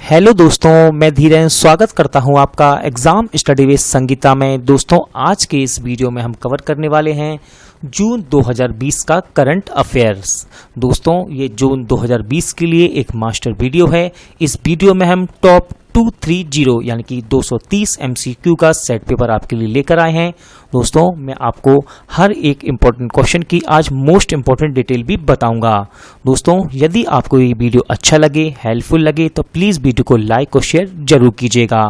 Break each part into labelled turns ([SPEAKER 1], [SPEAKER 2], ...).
[SPEAKER 1] Hello दोस्तों, मैं धीरेन स्वागत करता हूं आपका एग्जाम स्टडी विद संगीता में। दोस्तों, आज के इस वीडियो में हम कवर करने वाले हैं जून 2020 का करंट अफेयर्स। दोस्तों, ये जून 2020 के लिए एक मास्टर वीडियो है। इस वीडियो में हम टॉप 230 यानी कि 230 MCQ का सेट पेपर आपके लिए लेकर आए हैं। दोस्तों, मैं आपको हर एक इम्पोर्टेंट क्वेश्चन की आज मोस्ट इम्पोर्टेंट डिटेल भी बताऊंगा। दोस्तों, यदि आपको ये वीडियो अच्छा लगे, हेल्पफुल लगे, तो प्लीज़ वीडियो को लाइक और शेयर जरूर कीजिएगा।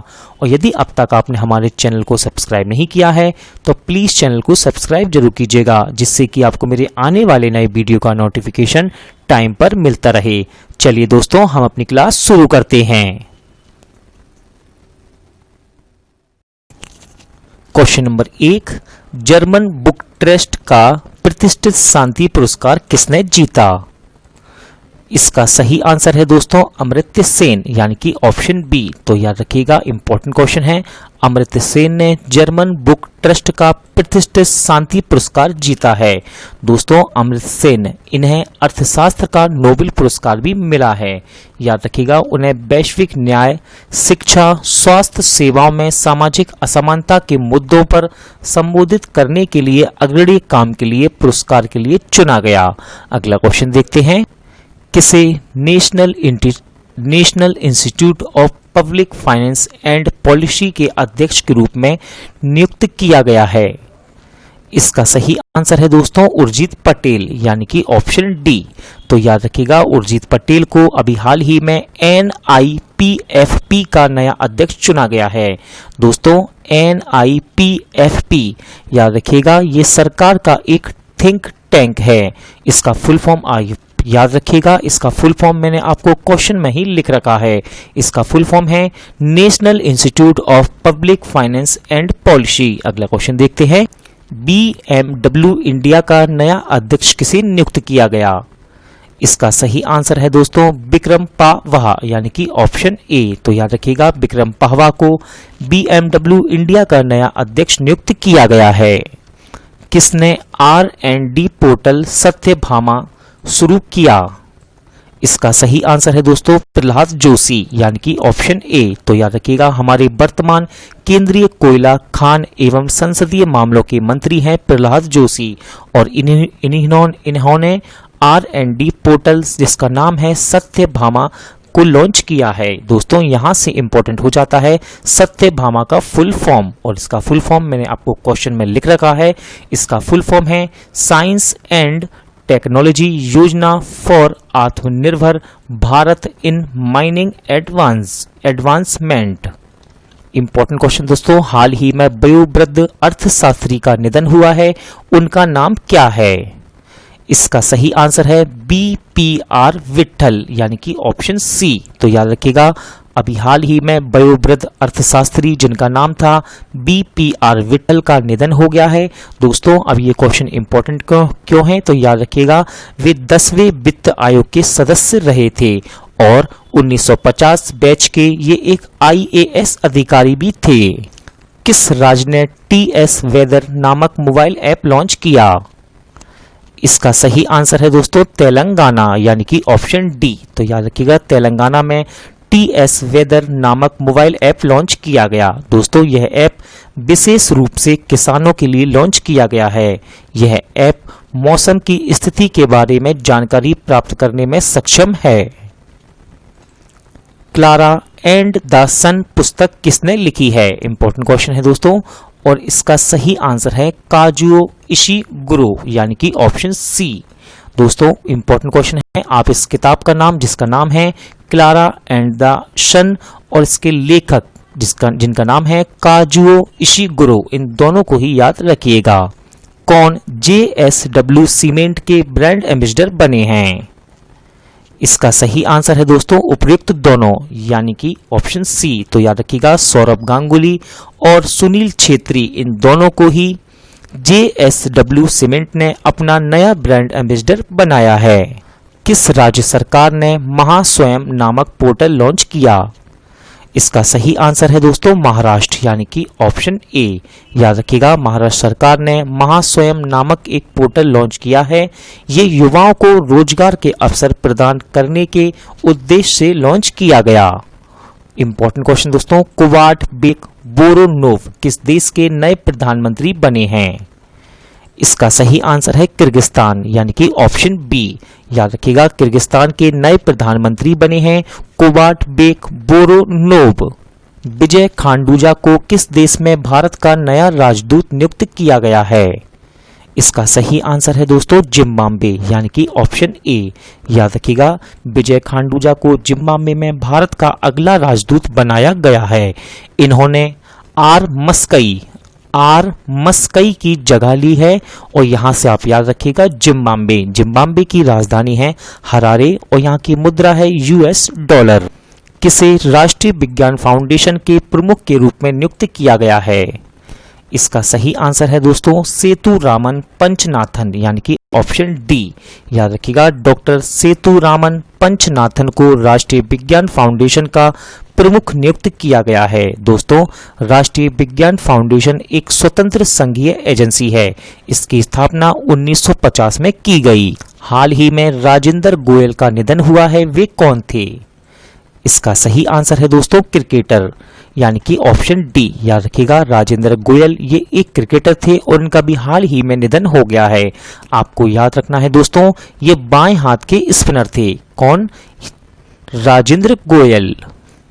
[SPEAKER 1] और यदि अब तक आपने हमारे चैनल को सब्सक्राइब नहीं किया है तो प्लीज़ चैनल को सब्सक्राइब जरूर कीजिएगा, जिससे कि आपको मेरे आने वाले नए वीडियो का नोटिफिकेशन टाइम पर मिलता रहे। चलिए दोस्तों, हम अपनी क्लास शुरू करते हैं। Question number 1, German book trust का प्रतिष्ठित शांति पुरस्कार किसने जीता? इसका सही आंसर है दोस्तों अमर्त्य सेन, यानी कि ऑप्शन बी। तो याद रखिएगा, इंपॉर्टेंट क्वेश्चन है। अमर्त्य सेन ने जर्मन बुक ट्रस्ट का प्रतिष्ठित शांति पुरस्कार जीता है। दोस्तों, अमर्त्य सेन, इन्हें अर्थशास्त्र का नोबेल पुरस्कार भी मिला है। याद रखिएगा, उन्हें वैश्विक न्याय, शिक्षा, स्वास्थ्य सेवाओं में सामाजिक असमानता के मुद्दों पर संबोधित करने के लिए अग्रणी काम के लिए पुरस्कार के लिए चुना गया। अगला क्वेश्चन देखते हैं। किसे national institute of public finance and policy के अध्यक्ष के रूप में नियुक्त किया गया है? इसका सही आंसर है दोस्तों उर्जित पटेल, यानी कि ऑप्शन डी। तो याद रखिएगा, उर्जित पटेल को अभी हाल ही में NIPFP का नया अध्यक्ष चुना गया है। दोस्तों, NIPFP, याद रखिएगा, ये सरकार का एक थिंक टैंक है। इसका फुल फॉर्म याद रखिएगा, इसका फुल फॉर्म मैंने आपको क्वेश्चन में ही लिख रखा है। इसका फुल फॉर्म है national institute of public finance and policy. अगला क्वेश्चन देखते हैं। BMW इंडिया का नया अध्यक्ष किसे नियुक्त किया गया? इसका सही आंसर है दोस्तों विक्रम पाहवा, यानी कि ऑप्शन ए। तो याद रखिएगा, विक्रम पाहवा को BMW इंडिया का नया अध्यक्ष नियुक्त किया गया है। किसने R&D पोर्टल सत्यभामा शुरू किया? इसका सही आंसर है दोस्तों प्रहलाद जोशी, यानी कि ऑप्शन ए। तो याद रखिएगा, हमारे वर्तमान केंद्रीय कोयला, खान एवं संसदीय मामलों के मंत्री हैं प्रहलाद जोशी, और इन्होंने R&D पोर्टल, जिसका नाम है सत्यभामा, को लॉन्च किया है। दोस्तों, यहां से इंपॉर्टेंट हो जाता है सत्यभामा का फुल फॉर्म, और इसका फुल फॉर्म मैंने आपको क्वेश्चन में लिख रखा है। इसका फुल फॉर्म है साइंस एंड टेक्नोलॉजी योजना फॉर आत्मनिर्भर Bharat in mining advancement. Important question दोस्तों, हाल ही में वयोवृद्ध अर्थशास्त्री का निधन हुआ है, उनका नाम क्या है? इसका सही आंसर है BPR विट्ठल, यानी कि ऑप्शन सी। तो याद रखिएगा, अभी हाल ही में वयोवृद्ध अर्थशास्त्री जिनका नाम था BPR विट्ठल का निधन हो गया है। दोस्तों, अब ये क्वेश्चन इंपॉर्टेंट क्यों है? तो याद रखिएगा, वे 10वें वित्त आयोग के सदस्य रहे थे और 1950 बैच के ये एक IAS अधिकारी भी थे। किस राज्य ने TS वेदर नामक मोबाइल ऐप लॉन्च किया? इसका सही आंसर है दोस्तों तेलंगाना, यानी कि ऑप्शन डी। तो याद रखिएगा, तेलंगाना में TS वेदर नामक मोबाइल ऐप लॉन्च किया गया। दोस्तों, यह ऐप विशेष रूप से किसानों के लिए लॉन्च किया गया है। यह ऐप मौसम की स्थिति के बारे में जानकारी प्राप्त करने में सक्षम है। क्लारा एंड द सन पुस्तक किसने लिखी है? इंपॉर्टेंट क्वेश्चन है दोस्तों, और इसका सही आंसर है काजुओ इशिगुरो, यानी कि ऑप्शन सी। दोस्तों, इंपॉर्टेंट क्वेश्चन है, आप इस किताब का नाम, जिसका नाम है क्लारा एंड द सन, और इसके लेखक जिनका नाम है काजुओ इशिगुरो, इन दोनों को ही याद रखिएगा। कौन JSW सीमेंट के ब्रांड एम्बेसडर बने हैं? इसका सही आंसर है दोस्तों उपयुक्त दोनों, यानी कि ऑप्शन सी। तो याद रखिएगा, सौरभ गांगुली और सुनील छेत्री, इन दोनों को ही JSW सीमेंट ने अपना नया ब्रांड एम्बेसडर बनाया है। किस राज्य सरकार ने महास्वयं नामक पोर्टल लॉन्च किया? इसका सही आंसर है दोस्तों महाराष्ट्र, यानी कि ऑप्शन ए। याद रखिएगा, महाराष्ट्र सरकार ने महास्वयं नामक एक पोर्टल लॉन्च किया है। ये युवाओं को रोजगार के अवसर प्रदान करने के उद्देश्य से लॉन्च किया गया। इंपॉर्टेंट क्वेश्चन दोस्तों, कुवाट बेक बोरोनोव किस देश के नए प्रधानमंत्री बने हैं? इसका सही आंसर है किर्गिस्तान, यानी कि ऑप्शन बी। याद रखिएगा, किर्गिस्तान के नए प्रधानमंत्री बने हैं कुवाट बेक बोरोनोव। विजय खांडूजा को किस देश में भारत का नया राजदूत नियुक्त किया गया है? इसका सही आंसर है दोस्तों जिम्बाब्वे, यानी कि ऑप्शन ए। याद रखिएगा, विजय खांडूजा को जिम्बाब्वे में भारत का अगला राजदूत बनाया गया है। इन्होंने आर मस्कई की जगह ली है और यहां से आप याद रखिएगा जिम्बाब्वे की राजधानी है हरारे और यहां की मुद्रा है यूएस डॉलर। किसे राष्ट्रीय विज्ञान फाउंडेशन के प्रमुख के रूप में नियुक्त किया गया है? इसका सही आंसर है दोस्तों सेतुरामन पंचनाथन, यानी कि ऑप्शन डी। याद रखिएगा, डॉक्टर सेतुरामन पंचनाथन को राष्ट्रीय विज्ञान फाउंडेशन का प्रमुख नियुक्त किया गया है। दोस्तों, राष्ट्रीय विज्ञान फाउंडेशन एक स्वतंत्र संघीय एजेंसी है। इसकी स्थापना 1950 में की गई। हाल ही में राजेंद्र गोयल का निधन हुआ है, वे कौन थे? इसका सही आंसर है दोस्तों क्रिकेटर, यानी कि ऑप्शन डी। याद रखिएगा, राजेंद्र गोयल ये एक क्रिकेटर थे और इनका भी हाल ही में निधन हो गया है। आपको याद रखना है दोस्तों, ये बाएं हाथ के स्पिनर थे। कौन? राजेंद्र गोयल।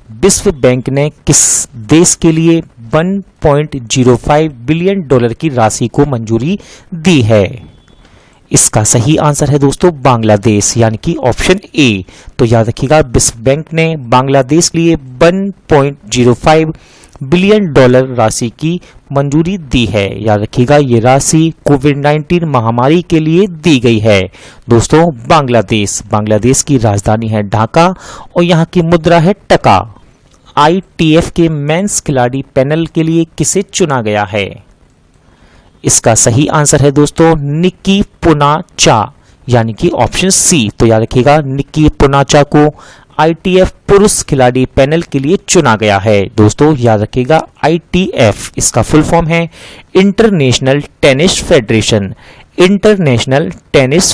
[SPEAKER 1] विश्व बैंक ने किस देश के लिए 1.05 बिलियन डॉलर की राशि को मंजूरी दी है? इसका सही आंसर है दोस्तों बांग्लादेश, यानी कि ऑप्शन ए। तो याद रखिएगा, विश्व बैंक ने बांग्लादेश के लिए 1.05 बिलियन डॉलर राशि की मंजूरी दी है। याद रखिएगा, ये राशि कोविड-19 महामारी के लिए दी गई है। दोस्तों, बांग्लादेश की राजधानी है ढाका और यहाँ की मुद्रा है टका। ITF के मेंस खिलाड़ी पैनल के लिए किसे चुना गया है? इसका सही आंसर है दोस्तों निक्की पुनाचा, यानी कि ऑप्शन सी। तो याद रखिएगा, निक्की पुनाचा को ITF पुरुष खिलाड़ी पैनल के लिए चुना गया है। दोस्तों, याद रखिएगा, ITF इसका फुल फॉर्म है international tennis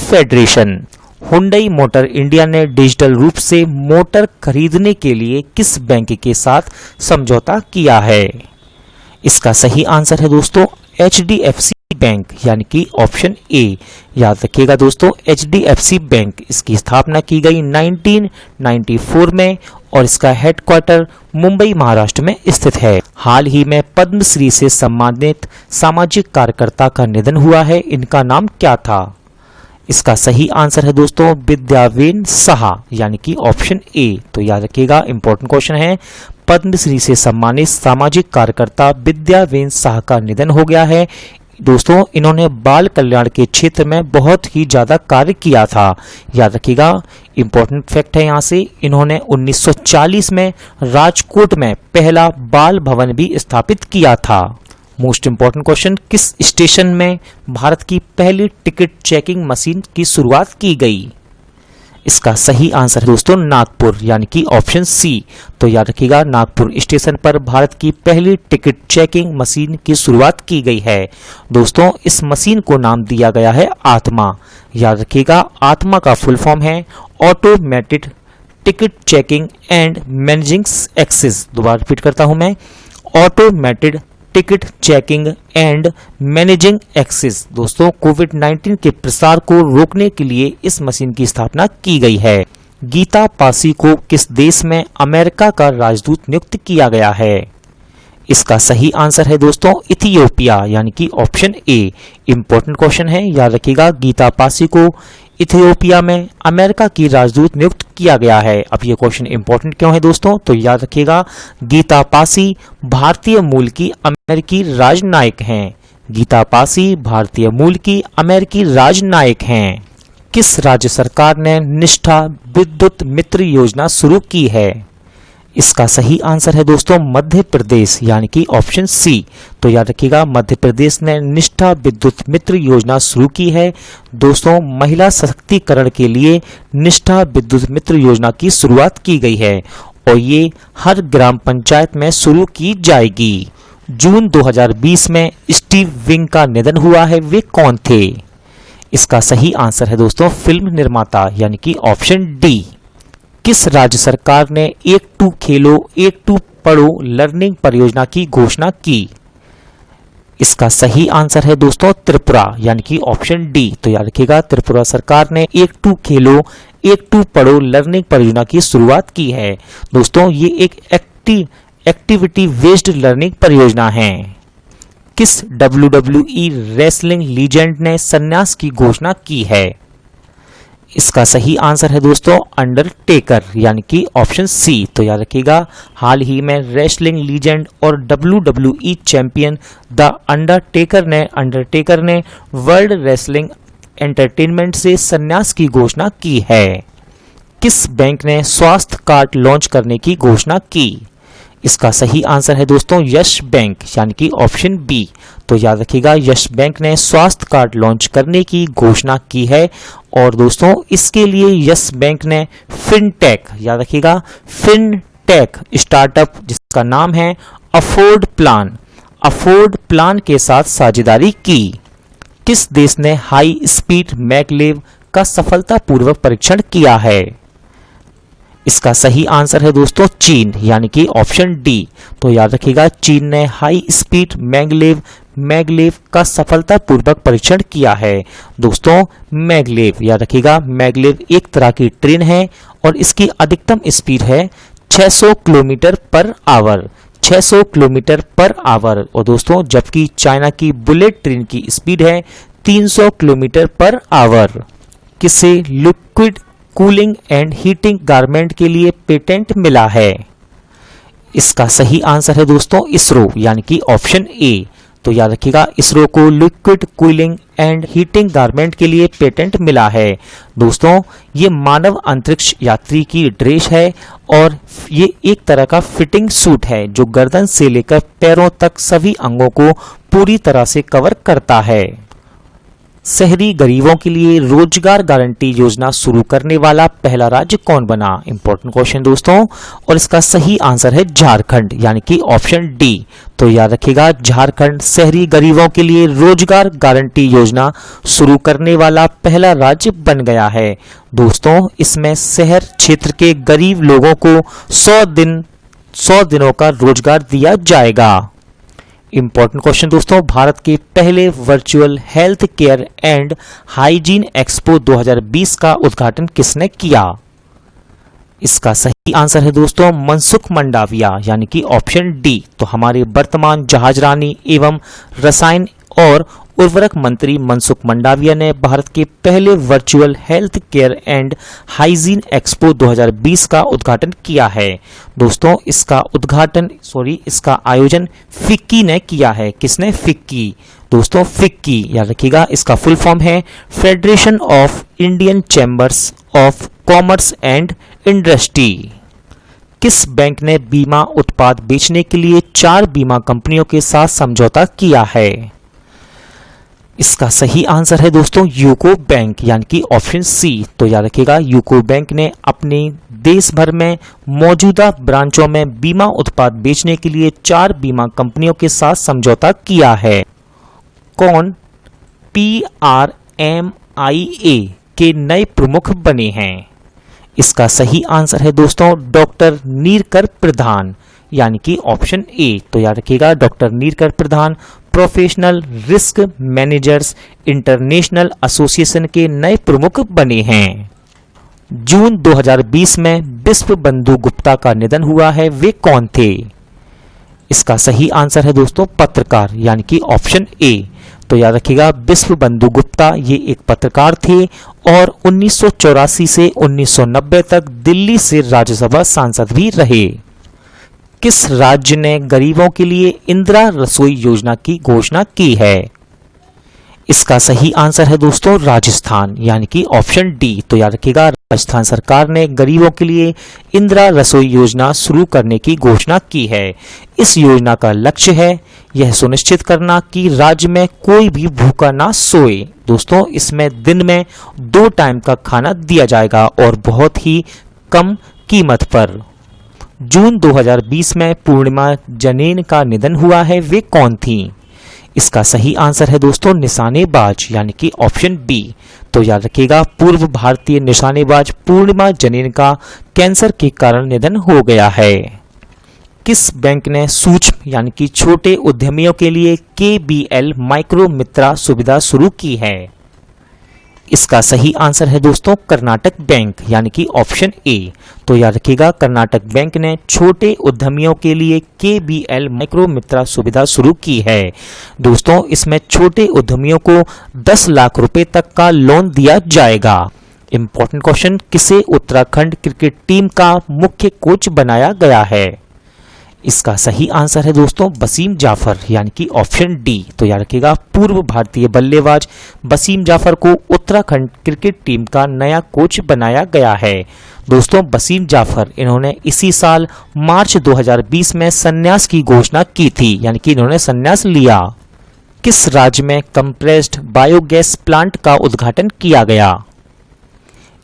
[SPEAKER 1] federation. Hyundai motor India ने डिजिटल रूप से मोटर खरीदने के लिए किस बैंक के साथ समझौता किया है? इसका सही आंसर है दोस्तों HDFC बैंक, यानी कि ऑप्शन ए। याद रखिएगा दोस्तों, HDFC बैंक, इसकी स्थापना की गई 1994 में और इसका हेडक्वार्टर मुंबई महाराष्ट्र में स्थित है। हाल ही में पद्मश्री से सम्मानित सामाजिक कार्यकर्ता का निधन हुआ है, इनका नाम क्या था? इसका सही आंसर है दोस्तों विद्यावेन साहा, यानी कि ऑप्शन ए। तो याद रखिएगा, इंपॉर्टेंट क्वेश्चन है, पद्मश्री से सम्मानित सामाजिक कार्यकर्ता विद्यावेन साहा का निधन हो गया है। दोस्तों, इन्होंने बाल कल्याण के क्षेत्र में बहुत ही ज्यादा कार्य किया था। याद रखिएगा, इंपॉर्टेंट फैक्ट है यहाँ से, इन्होंने 1940 में राजकोट में पहला बाल भवन भी स्थापित किया था। मोस्ट इंपॉर्टेंट क्वेश्चन, किस स्टेशन में भारत की पहली टिकट चेकिंग मशीन की शुरुआत की गई? इसका सही आंसर है दोस्तों नागपुर, यानी कि ऑप्शन सी। तो याद रखिएगा, नागपुर स्टेशन पर भारत की पहली टिकट चेकिंग मशीन की शुरुआत की गई है। दोस्तों, इस मशीन को नाम दिया गया है आत्मा। याद रखिएगा, आत्मा का फुल फॉर्म है automated ticket checking and managing access. दोबारा रिपीट करता हूं मैं, automated ticket checking and managing access. दोस्तों, कोविड-19 के प्रसार को रोकने के लिए इस मशीन की स्थापना की गई है। गीता पासी को किस देश में अमेरिका का राजदूत नियुक्त किया गया है? इसका सही आंसर है दोस्तों इथियोपिया, यानी कि ऑप्शन ए। इंपॉर्टेंट क्वेश्चन है, याद रखिएगा, गीता पासी को इथियोपिया में अमेरिका की राजदूत नियुक्त किया गया है। अब ये क्वेश्चन इंपॉर्टेंट क्यों है दोस्तों? तो याद रखिएगा, गीता पासी भारतीय मूल की अमेरिकी राजनायक हैं। गीता पासी भारतीय मूल की अमेरिकी राजनायक हैं। किस राज्य सरकार ने निष्ठा विद्युत मित्र योजना शुरू की है? इसका सही आंसर है दोस्तों मध्य प्रदेश, यानी कि ऑप्शन सी। तो याद रखिएगा, मध्य प्रदेश ने निष्ठा विद्युत मित्र योजना शुरू की है। दोस्तों, महिला सशक्तिकरण के लिए निष्ठा विद्युत मित्र योजना की शुरुआत की गई है और ये हर ग्राम पंचायत में शुरू की जाएगी। जून 2020 में स्टीव विंग का निधन हुआ है, वे कौन थे? इसका सही आंसर है दोस्तों फिल्म निर्माता, यानी कि ऑप्शन डी। किस राज्य सरकार ने एक टू खेलो एक टू पढ़ो लर्निंग परियोजना की घोषणा की? इसका सही आंसर है दोस्तों त्रिपुरा, यानी कि ऑप्शन डी। तो याद रखिएगा, त्रिपुरा सरकार ने एक टू खेलो एक टू पढ़ो लर्निंग परियोजना की शुरुआत की है। दोस्तों ये एक एक्टिविटी बेस्ड लर्निंग परियोजना है। किस WWE रेसलिंग लीजेंड ने संन्यास की घोषणा की है? इसका सही आंसर है दोस्तों अंडरटेकर, यानी कि ऑप्शन सी। तो याद रखिएगा, हाल ही में रेसलिंग लीजेंड और WWE चैंपियन द अंडरटेकर ने वर्ल्ड रेसलिंग एंटरटेनमेंट से संन्यास की घोषणा की है। किस बैंक ने स्वास्थ्य कार्ड लॉन्च करने की घोषणा की? इसका सही आंसर है दोस्तों यस बैंक, यानी कि ऑप्शन बी। तो याद रखिएगा, यस बैंक ने स्वास्थ्य कार्ड लॉन्च करने की घोषणा की है। और दोस्तों इसके लिए यस बैंक ने फिनटेक, याद रखिएगा फिनटेक स्टार्टअप जिसका नाम है अफोर्ड प्लान के साथ साझेदारी की। किस देश ने हाई स्पीड मैगलेव का सफलतापूर्वक परीक्षण किया है? इसका सही आंसर है दोस्तों चीन, यानी कि ऑप्शन डी। तो याद रखिएगा, चीन ने हाई स्पीड मैगलेव का सफलतापूर्वक परीक्षण किया है। दोस्तों मैगलेव, याद रखिएगा, मैगलेव एक तरह की ट्रेन है और इसकी अधिकतम स्पीड है 600 kilometre per our, 600 kilometre per our. और दोस्तों जबकि चाइना की बुलेट ट्रेन की स्पीड है 300 किलोमीटर पर आवर। किसे liquid cooling and heating garment के लिए पेटेंट मिला है? इसका सही आंसर है दोस्तों इसरो, यानी कि ऑप्शन ए। तो याद रखिएगा, इसरो को liquid cooling and heating garment के लिए पेटेंट मिला है। दोस्तों ये मानव अंतरिक्ष यात्री की ड्रेस है और ये एक तरह का फिटिंग सूट है जो गर्दन से लेकर पैरों तक सभी अंगों को पूरी तरह से कवर करता है। शहरी गरीबों के लिए रोजगार गारंटी योजना शुरू करने वाला पहला राज्य कौन बना? इंपॉर्टेंट क्वेश्चन दोस्तों, और इसका सही आंसर है झारखंड, यानी कि ऑप्शन डी। तो याद रखिएगा, झारखंड शहरी गरीबों के लिए रोजगार गारंटी योजना शुरू करने वाला पहला राज्य बन गया है। दोस्तों इसमें शहर क्षेत्र के गरीब लोगों को 100 दिनों का रोजगार दिया जाएगा। इंपॉर्टेंट क्वेश्चन दोस्तों, भारत के पहले virtual health care and hygiene expo 2020 का उद्घाटन किसने किया? इसका सही आंसर है दोस्तों मनसुख मंडाविया, यानी कि ऑप्शन डी। तो हमारे वर्तमान जहाजरानी एवं रसायन और उर्वरक मंत्री मनसुख मंडाविया ने भारत के पहले virtual health care and hygiene expo 2020 का उद्घाटन किया है। दोस्तों इसका आयोजन फिक्की ने किया है। किसने? फिक्की। दोस्तों फिक्की, याद रखिएगा, इसका फुल फॉर्म है federation of Indian chambers of commerce and industry. किस बैंक ने बीमा उत्पाद बेचने के लिए 4 बीमा कंपनियों के साथ समझौता किया है? इसका सही आंसर है दोस्तों यूको बैंक, यानी कि ऑप्शन सी। तो याद रखिएगा, यूको बैंक ने अपने देश भर में मौजूदा ब्रांचों में बीमा उत्पाद बेचने के लिए 4 बीमा कंपनियों के साथ समझौता किया है। कौन PRMIA के नए प्रमुख बने हैं? इसका सही आंसर है दोस्तों डॉक्टर नीरकर प्रधान, यानी कि ऑप्शन ए। तो याद रखिएगा, doctor Neerkar Pradhan professional risk managers international association के नए प्रमुख बने हैं। जून 2020 में विश्व बंधु गुप्ता का निधन हुआ है, वे कौन थे? इसका सही आंसर है दोस्तों पत्रकार, यानी कि ऑप्शन ए। तो याद रखिएगा, विश्व बंधु गुप्ता ये एक पत्रकार थे और 1984 से 1990 तक दिल्ली से राज्यसभा सांसद भी रहे। किस राज्य ने गरीबों के लिए इंदिरा रसोई योजना की घोषणा की है? इसका सही आंसर है दोस्तों राजस्थान, यानी कि ऑप्शन डी। तो याद रखिएगा, राजस्थान सरकार ने गरीबों के लिए इंदिरा रसोई योजना शुरू करने की घोषणा की है। इस योजना का लक्ष्य है यह सुनिश्चित करना कि राज्य में कोई भी भूखा ना सोए। दोस्तों इसमें दिन में 2 टाइम का खाना दिया जाएगा और बहुत ही कम कीमत पर। जून 2020 में पूर्णिमा जनेन का निधन हुआ है, वे कौन थी? इसका सही आंसर है दोस्तों निशानेबाज यानी कि ऑप्शन बी। तो याद रखिएगा पूर्व भारतीय निशानेबाज पूर्णिमा जनेन का कैंसर के कारण निधन हो गया है। किस बैंक ने सूक्ष्म यानी कि छोटे उद्यमियों के लिए KBL माइक्रो मित्रा सुविधा शुरू की है? इसका सही आंसर है दोस्तों कर्नाटक बैंक यानी कि ऑप्शन ए। तो याद रखिएगा कर्नाटक बैंक ने छोटे उद्यमियों के लिए KBL माइक्रो मित्रा सुविधा शुरू की है। दोस्तों इसमें छोटे उद्यमियों को 10 लाख रुपए तक का लोन दिया जाएगा। इंपॉर्टेंट क्वेश्चन, किसे उत्तराखंड क्रिकेट टीम का मुख्य कोच बनाया गया है? इसका सही आंसर है दोस्तों वसीम जाफर यानी कि ऑप्शन डी। तो याद रखिएगा पूर्व भारतीय बल्लेबाज वसीम जाफर को उत्तराखंड क्रिकेट टीम का नया कोच बनाया गया है। दोस्तों वसीम जाफर इन्होंने इसी साल मार्च 2020 में संन्यास की घोषणा की थी, यानी कि इन्होंने संन्यास लिया। किस राज्य में कंप्रेस्ड बायोगैस प्लांट का उद्घाटन किया गया?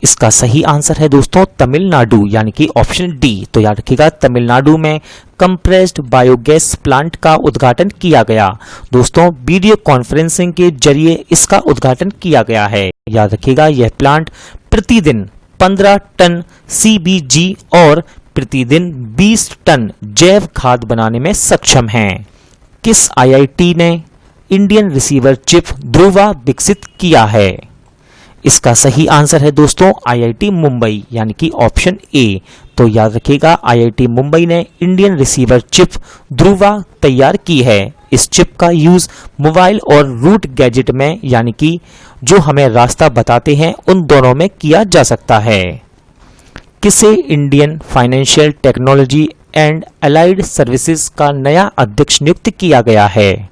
[SPEAKER 1] इसका सही आंसर है दोस्तों तमिलनाडु यानी कि ऑप्शन डी। तो याद रखिएगा तमिलनाडु में कंप्रेस्ड बायोगैस प्लांट का उद्घाटन किया गया। दोस्तों वीडियो कॉन्फ्रेंसिंग के जरिए इसका उद्घाटन किया गया है। याद रखिएगा यह प्लांट प्रतिदिन 15 टन CBG और प्रतिदिन 20 टन जैव खाद बनाने में सक्षम है। किस IIT ने इंडियन रिसीवर चिप ध्रुवा विकसित किया है? इसका सही आंसर है दोस्तों IIT मुंबई यानी कि ऑप्शन ए। तो याद रखिएगा IIT मुंबई ने इंडियन रिसीवर चिप ध्रुवा तैयार की है। इस चिप का यूज मोबाइल और रूट गैजेट में यानी कि जो हमें रास्ता बताते हैं उन दोनों में किया जा सकता है। किसे Indian financial technology and allied services का नया अध्यक्ष नियुक्त किया गया है?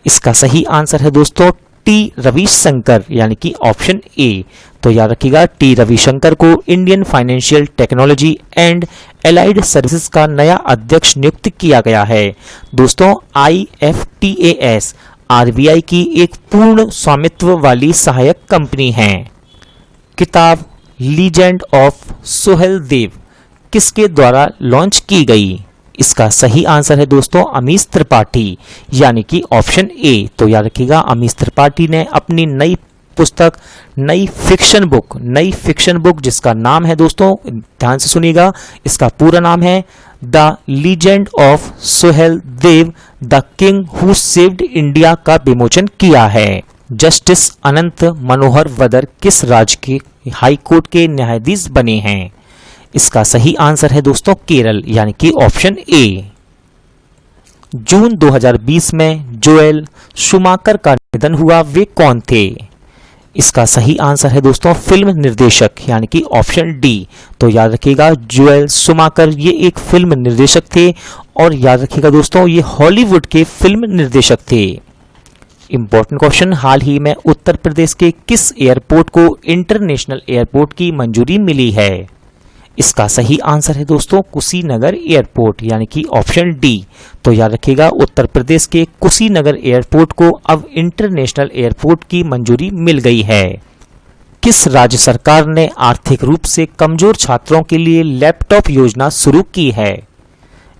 [SPEAKER 1] इसका सही आंसर है दोस्तों T रविशंकर यानी कि ऑप्शन ए। तो याद रखिएगा T रविशंकर को Indian financial technology and allied services का नया अध्यक्ष नियुक्त किया गया है। दोस्तों IFTAS RBI की एक पूर्ण स्वामित्व वाली सहायक कंपनी है। किताब लीजेंड ऑफ सोहेल देव किसके द्वारा लॉन्च की गई? इसका सही आंसर है दोस्तों अमीश त्रिपाठी यानी कि ऑप्शन ए। तो याद रखिएगा अमीश त्रिपाठी ने अपनी नई पुस्तक नई फिक्शन बुक जिसका नाम है दोस्तों ध्यान से सुनिएगा, इसका पूरा नाम है the legend of Sohel Dev the king who saved India का विमोचन किया है। जस्टिस अनंत मनोहर वदर किस राज्य के हाई कोर्ट के न्यायाधीश बने हैं? इसका सही आंसर है दोस्तों केरल यानी कि ऑप्शन ए। जून 2020 में जोएल शुमाकर का निधन हुआ, वे कौन थे? इसका सही आंसर है दोस्तों फिल्म निर्देशक यानी कि ऑप्शन डी। तो याद रखिएगा जोएल शुमाकर ये एक फिल्म निर्देशक थे और याद रखिएगा दोस्तों ये हॉलीवुड के फिल्म निर्देशक थे। इंपॉर्टेंट क्वेश्चन, हाल ही में उत्तर प्रदेश के किस एयरपोर्ट को इंटरनेशनल एयरपोर्ट की मंजूरी मिली है? इसका सही आंसर है दोस्तों कुशीनगर एयरपोर्ट यानी कि ऑप्शन डी। तो याद रखिएगा उत्तर प्रदेश के कुशीनगर एयरपोर्ट को अब इंटरनेशनल एयरपोर्ट की मंजूरी मिल गई है। किस राज्य सरकार ने आर्थिक रूप से कमजोर छात्रों के लिए लैपटॉप योजना शुरू की है?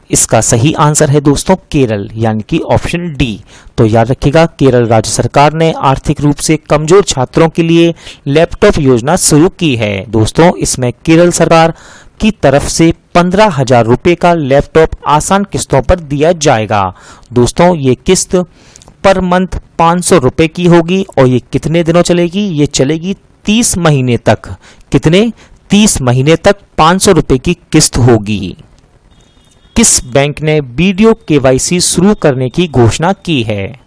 [SPEAKER 1] इसका सही आंसर है दोस्तों केरल यानी कि ऑप्शन डी। तो याद रखिएगा केरल राज्य सरकार ने आर्थिक रूप से कमजोर छात्रों के लिए लैपटॉप योजना शुरू की है। दोस्तों इसमें केरल सरकार की तरफ से 15,000 रुपए का लैपटॉप आसान किस्तों पर दिया जाएगा। दोस्तों ये किस्त पर मंथ 500 रुपए की होगी और ये कितने दिनों चलेगी? ये चलेगी 30 महीने तक। कितने? 30 महीने तक 500 रुपए की किस्त होगी। किस बैंक ने वीडियो KYC शुरू करने की घोषणा की है?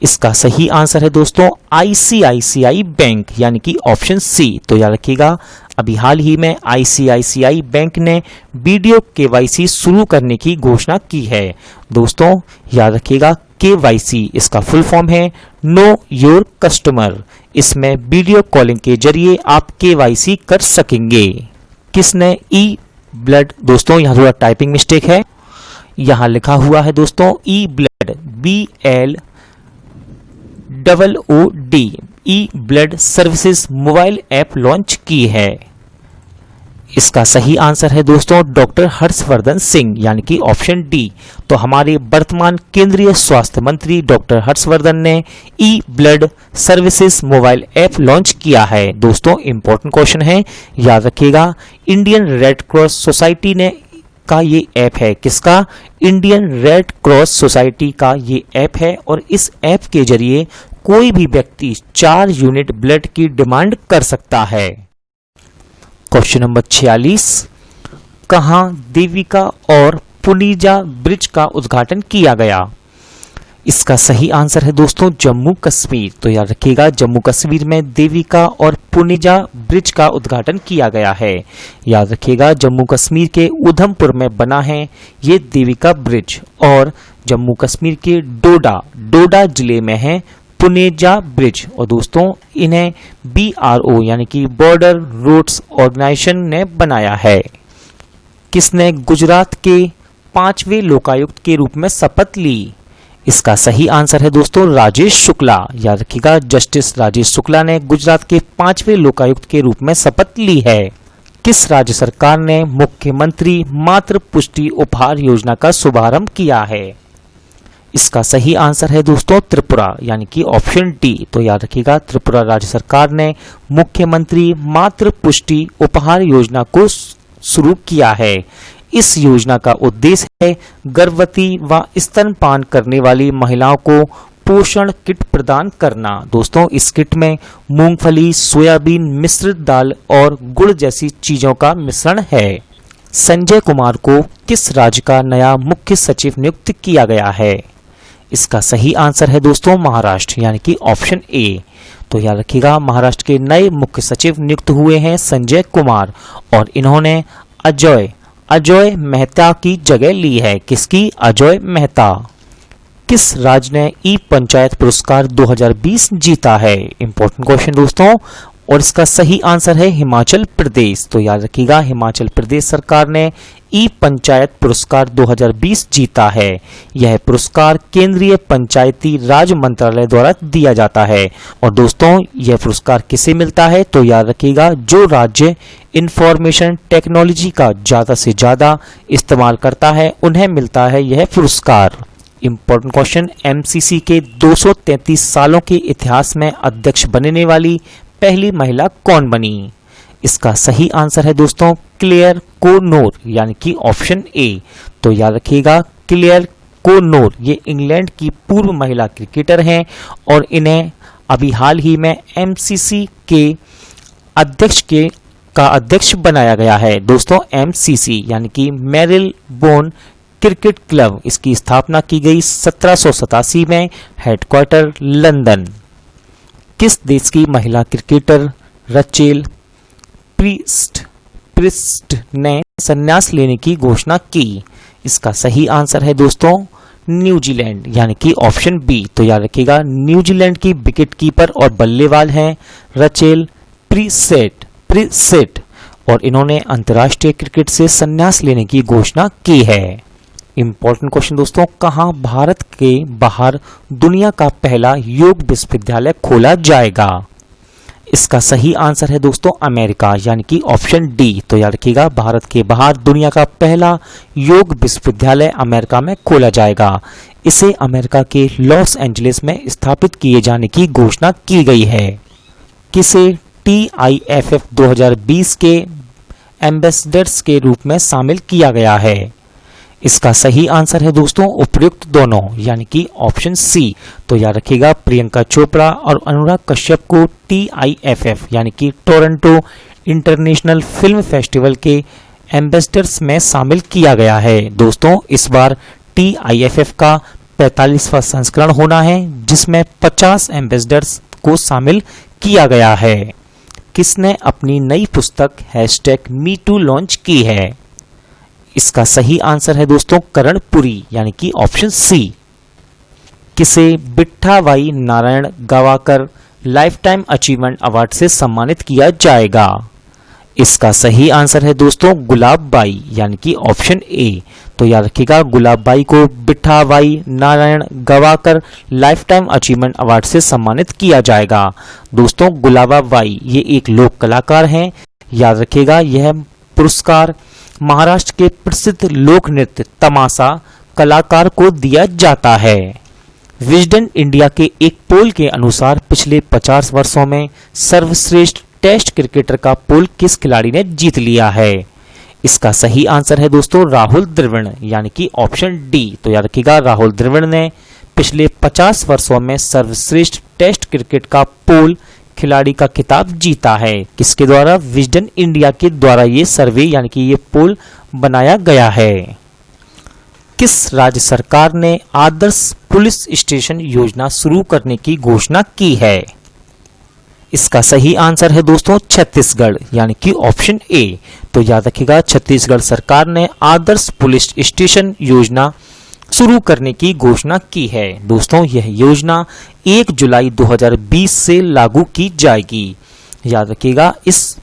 [SPEAKER 1] इसका सही आंसर है दोस्तों ICICI बैंक यानी कि ऑप्शन सी। तो याद रखिएगा अभी हाल ही में ICICI बैंक ने वीडियो KYC शुरू करने की घोषणा की है। दोस्तों याद रखिएगा KYC इसका फुल फॉर्म है नो योर कस्टमर। इसमें वीडियो कॉलिंग के जरिए आप KYC कर सकेंगे। किसने ई ब्लड, दोस्तों यहाँ थोड़ा टाइपिंग मिस्टेक है, यहाँ लिखा हुआ है दोस्तों e blood BLOOD e blood services mobile app launch की है? इसका सही आंसर है दोस्तों डॉक्टर हर्षवर्धन सिंह, यानी कि ऑप्शन डी। तो हमारे वर्तमान केंद्रीय स्वास्थ्य मंत्री डॉक्टर हर्षवर्धन ने e blood services mobile app launch किया है। दोस्तों इंपॉर्टेंट क्वेश्चन है, याद रखिएगा। इंडियन रेड क्रॉस सोसाइटी ने का ये ऐप है, किसका? इंडियन रेड क्रॉस सोसाइटी का ये ऐप है, और इस ऐप के जरिए कोई भी व्यक्ति 4 यूनिट ब्लड की डिमांड कर सकता है। क्वेश्चन नंबर 46, कहां देविका और पुनीजा ब्रिज का उद्घाटन किया गया? इसका सही आंसर है दोस्तों जम्मू कश्मीर। तो याद रखिएगा, जम्मू कश्मीर में देविका और पुनीजा ब्रिज का उद्घाटन किया गया है। याद रखिएगा, जम्मू कश्मीर के उधमपुर में बना है ये देविका ब्रिज, और जम्मू कश्मीर के डोडा जिले में है पुनेजा ब्रिज। और दोस्तों इन्हें BRO यानी कि बॉर्डर रोड्स ऑर्गेनाइजेशन ने बनाया है। किसने गुजरात के 5वें लोकायुक्त के रूप में शपथ ली? इसका सही आंसर है दोस्तों राजेश शुक्ला। याद रखिएगा, जस्टिस राजेश शुक्ला ने गुजरात के 5वें लोकायुक्त के रूप में शपथ ली है। किस राज्य सरकार ने मुख्यमंत्री मातृ पुष्टि उपहार योजना का शुभारंभ किया है? इसका सही आंसर है दोस्तों त्रिपुरा, यानी कि ऑप्शन डी। तो याद रखिएगा, त्रिपुरा राज्य सरकार ने मुख्यमंत्री मातृ पुष्टि उपहार योजना को शुरू किया है। इस योजना का उद्देश्य है गर्भवती व स्तनपान करने वाली महिलाओं को पोषण किट प्रदान करना। दोस्तों इस किट में मूंगफली, सोयाबीन, मिश्रित दाल और गुड़ जैसी चीजों का मिश्रण है। संजय कुमार को किस राज्य का नया मुख्य सचिव नियुक्त किया गया है? इसका सही आंसर है दोस्तों महाराष्ट्र, यानी कि ऑप्शन ए। तो याद रखिएगा, महाराष्ट्र के नए मुख्य सचिव नियुक्त हुए हैं संजय कुमार, और इन्होंने अजय मेहता की जगह ली है। किसकी? अजय मेहता। किस राज्य ने ई पंचायत पुरस्कार 2020 जीता है? इंपॉर्टेंट क्वेश्चन दोस्तों, और इसका सही आंसर है हिमाचल प्रदेश। तो याद रखिएगा, हिमाचल प्रदेश सरकार ने ई पंचायत पुरस्कार 2020 जीता है। यह पुरस्कार केंद्रीय पंचायती राज मंत्रालय द्वारा दिया जाता है। और दोस्तों यह पुरस्कार किसे मिलता है? तो याद रखिएगा, जो राज्य इंफॉर्मेशन टेक्नोलॉजी का ज्यादा से ज्यादा इस्तेमाल करता है उन्हें मिलता है यह पुरस्कार। इंपॉर्टेंट क्वेश्चन, MCC के 233 सालों के इतिहास में अध्यक्ष बनने वाली पहली महिला कौन बनी? इसका सही आंसर है दोस्तों क्लेयर कोनोर, यानी कि ऑप्शन ए। तो याद रखिएगा, क्लेयर कोनोर ये इंग्लैंड की पूर्व महिला क्रिकेटर हैं, और इन्हें अभी हाल ही में MCC के अध्यक्ष बनाया गया है। दोस्तों MCC यानी कि मेरिल बोन क्रिकेट क्लब, इसकी स्थापना की गई 1787 में, हेडक्वार्टर लंदन। किस देश की महिला क्रिकेटर रचेल प्रिस्ट ने संन्यास लेने की घोषणा की? इसका सही आंसर है दोस्तों न्यूजीलैंड, यानी कि ऑप्शन बी। तो याद रखिएगा, न्यूजीलैंड की विकेट कीपर और बल्लेबाज हैं रचेल प्रिसेट, और इन्होंने अंतर्राष्ट्रीय क्रिकेट से संन्यास लेने की घोषणा की है। इंपॉर्टेंट क्वेश्चन दोस्तों, कहां भारत के बाहर दुनिया का पहला योग विश्वविद्यालय खोला जाएगा? इसका सही आंसर है दोस्तों अमेरिका, यानी कि ऑप्शन डी। तो याद रखिएगा, भारत के बाहर दुनिया का पहला योग विश्वविद्यालय अमेरिका में खोला जाएगा। इसे अमेरिका के लॉस एंजलिस में स्थापित किए जाने की घोषणा की गई है। किसे TIFF 2020 के एम्बेसडर्स के रूप में शामिल किया गया है? इसका सही आंसर है दोस्तों उपयुक्त दोनों, यानी कि ऑप्शन सी। तो याद रखिएगा, प्रियंका चोपड़ा और अनुराग कश्यप को TIFF यानी कि टोरंटो इंटरनेशनल फिल्म फेस्टिवल के एम्बेसडर्स में शामिल किया गया है। दोस्तों इस बार TIFF का 45वां संस्करण होना है, जिसमें 50 एम्बेसडर्स को शामिल किया गया है। किसने अपनी नई पुस्तक #MeToo लॉन्च की है? इसका सही आंसर है दोस्तों करण पुरी, यानी कि ऑप्शन सी। किसे Bitthabai Narayan Gavakar lifetime achievement award से सम्मानित किया जाएगा? इसका सही आंसर है दोस्तों गुलाबबाई, यानी कि ऑप्शन ए। तो याद रखिएगा, गुलाबबाई को Bitthabai Narayan Gavakar lifetime achievement award से सम्मानित किया जाएगा। दोस्तों गुलाबबाई ये एक लोक कलाकार हैं। याद रखिएगा, यह पुरस्कार महाराष्ट्र के प्रसिद्ध लोक नृत्य तमाशा कलाकार को दिया जाता है। विजडन इंडिया के एक पोल के अनुसार पिछले 50 वर्षों में सर्वश्रेष्ठ टेस्ट क्रिकेटर का पोल किस खिलाड़ी ने जीत लिया है? इसका सही आंसर है दोस्तों राहुल द्रविड़, यानी कि ऑप्शन डी। तो याद रखिएगा, राहुल द्रविड़ ने पिछले 50 वर्षों में सर्वश्रेष्ठ टेस्ट क्रिकेट का पोल खिलाड़ी का खिताब जीता है। किसके द्वारा? विजडन इंडिया के द्वारा ये सर्वे यानी कि ये पोल बनाया गया है। किस राज्य सरकार ने आदर्श पुलिस स्टेशन योजना शुरू करने की घोषणा की है? इसका सही आंसर है दोस्तों छत्तीसगढ़, यानी कि ऑप्शन ए। तो याद रखिएगा, छत्तीसगढ़ सरकार ने आदर्श पुलिस स्टेशन योजना शुरू करने की घोषणा की है। दोस्तों यह योजना 1 जुलाई 2020 से लागू की जाएगी। याद रखिएगा, इस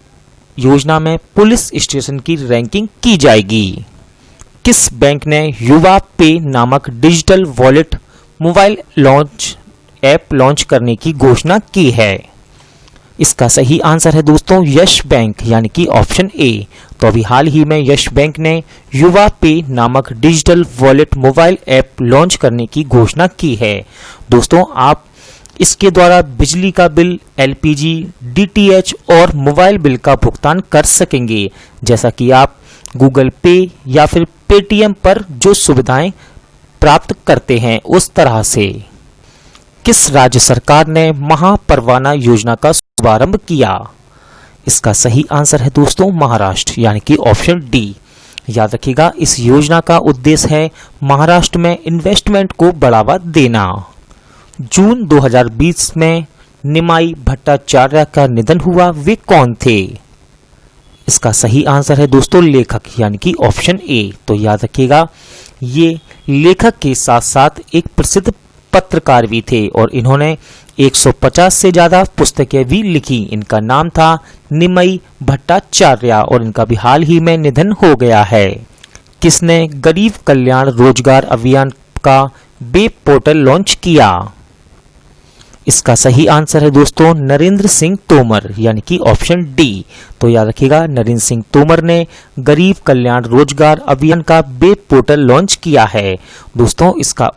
[SPEAKER 1] योजना में पुलिस स्टेशन की रैंकिंग की जाएगी। किस बैंक ने युवा पे नामक digital wallet mobile app launch करने की घोषणा की है? इसका सही आंसर है दोस्तों यश बैंक, यानी कि ऑप्शन ए। तो अभी हाल ही में यश बैंक ने युवा पे नामक digital wallet mobile app launch करने की घोषणा की है। दोस्तों आप इसके द्वारा बिजली का बिल, एलपीजी, डीटीएच और मोबाइल बिल का भुगतान कर सकेंगे, जैसा कि आप गूगल पे या फिर पेटीएम पर जो सुविधाएं प्राप्त करते हैं उस तरह से। किस राज्य सरकार ने महापरवाना योजना का शुभारंभ किया? इसका सही आंसर है दोस्तों महाराष्ट्र, यानी कि ऑप्शन डी। याद रखिएगा, इस योजना का उद्देश्य है महाराष्ट्र में इन्वेस्टमेंट को बढ़ावा देना। जून 2020 में निमाई भट्टाचार्य का निधन हुआ, वे कौन थे? इसका सही आंसर है दोस्तों लेखक, यानी कि ऑप्शन ए। तो याद रखिएगा, ये लेखक के साथ साथ एक प्रसिद्ध पत्रकार भी थे और इन्होंने 150 से ज्यादा पुस्तकें भी लिखी। इनका नाम था निमाई भट्टाचार्य और इनका भी हाल ही में निधन हो गया है। किसने गरीब कल्याण रोजगार अभियान का वेब पोर्टल लॉन्च किया? इसका सही आंसर है दोस्तों नरेंद्र सिंह तोमर, यानी कि ऑप्शन डी। तो याद रखिएगा, नरेंद्र सिंह तोमर ने गरीब कल्याण रोजगार अभियान का वेब पोर्टल लॉन्च किया है। दोस्तों इसका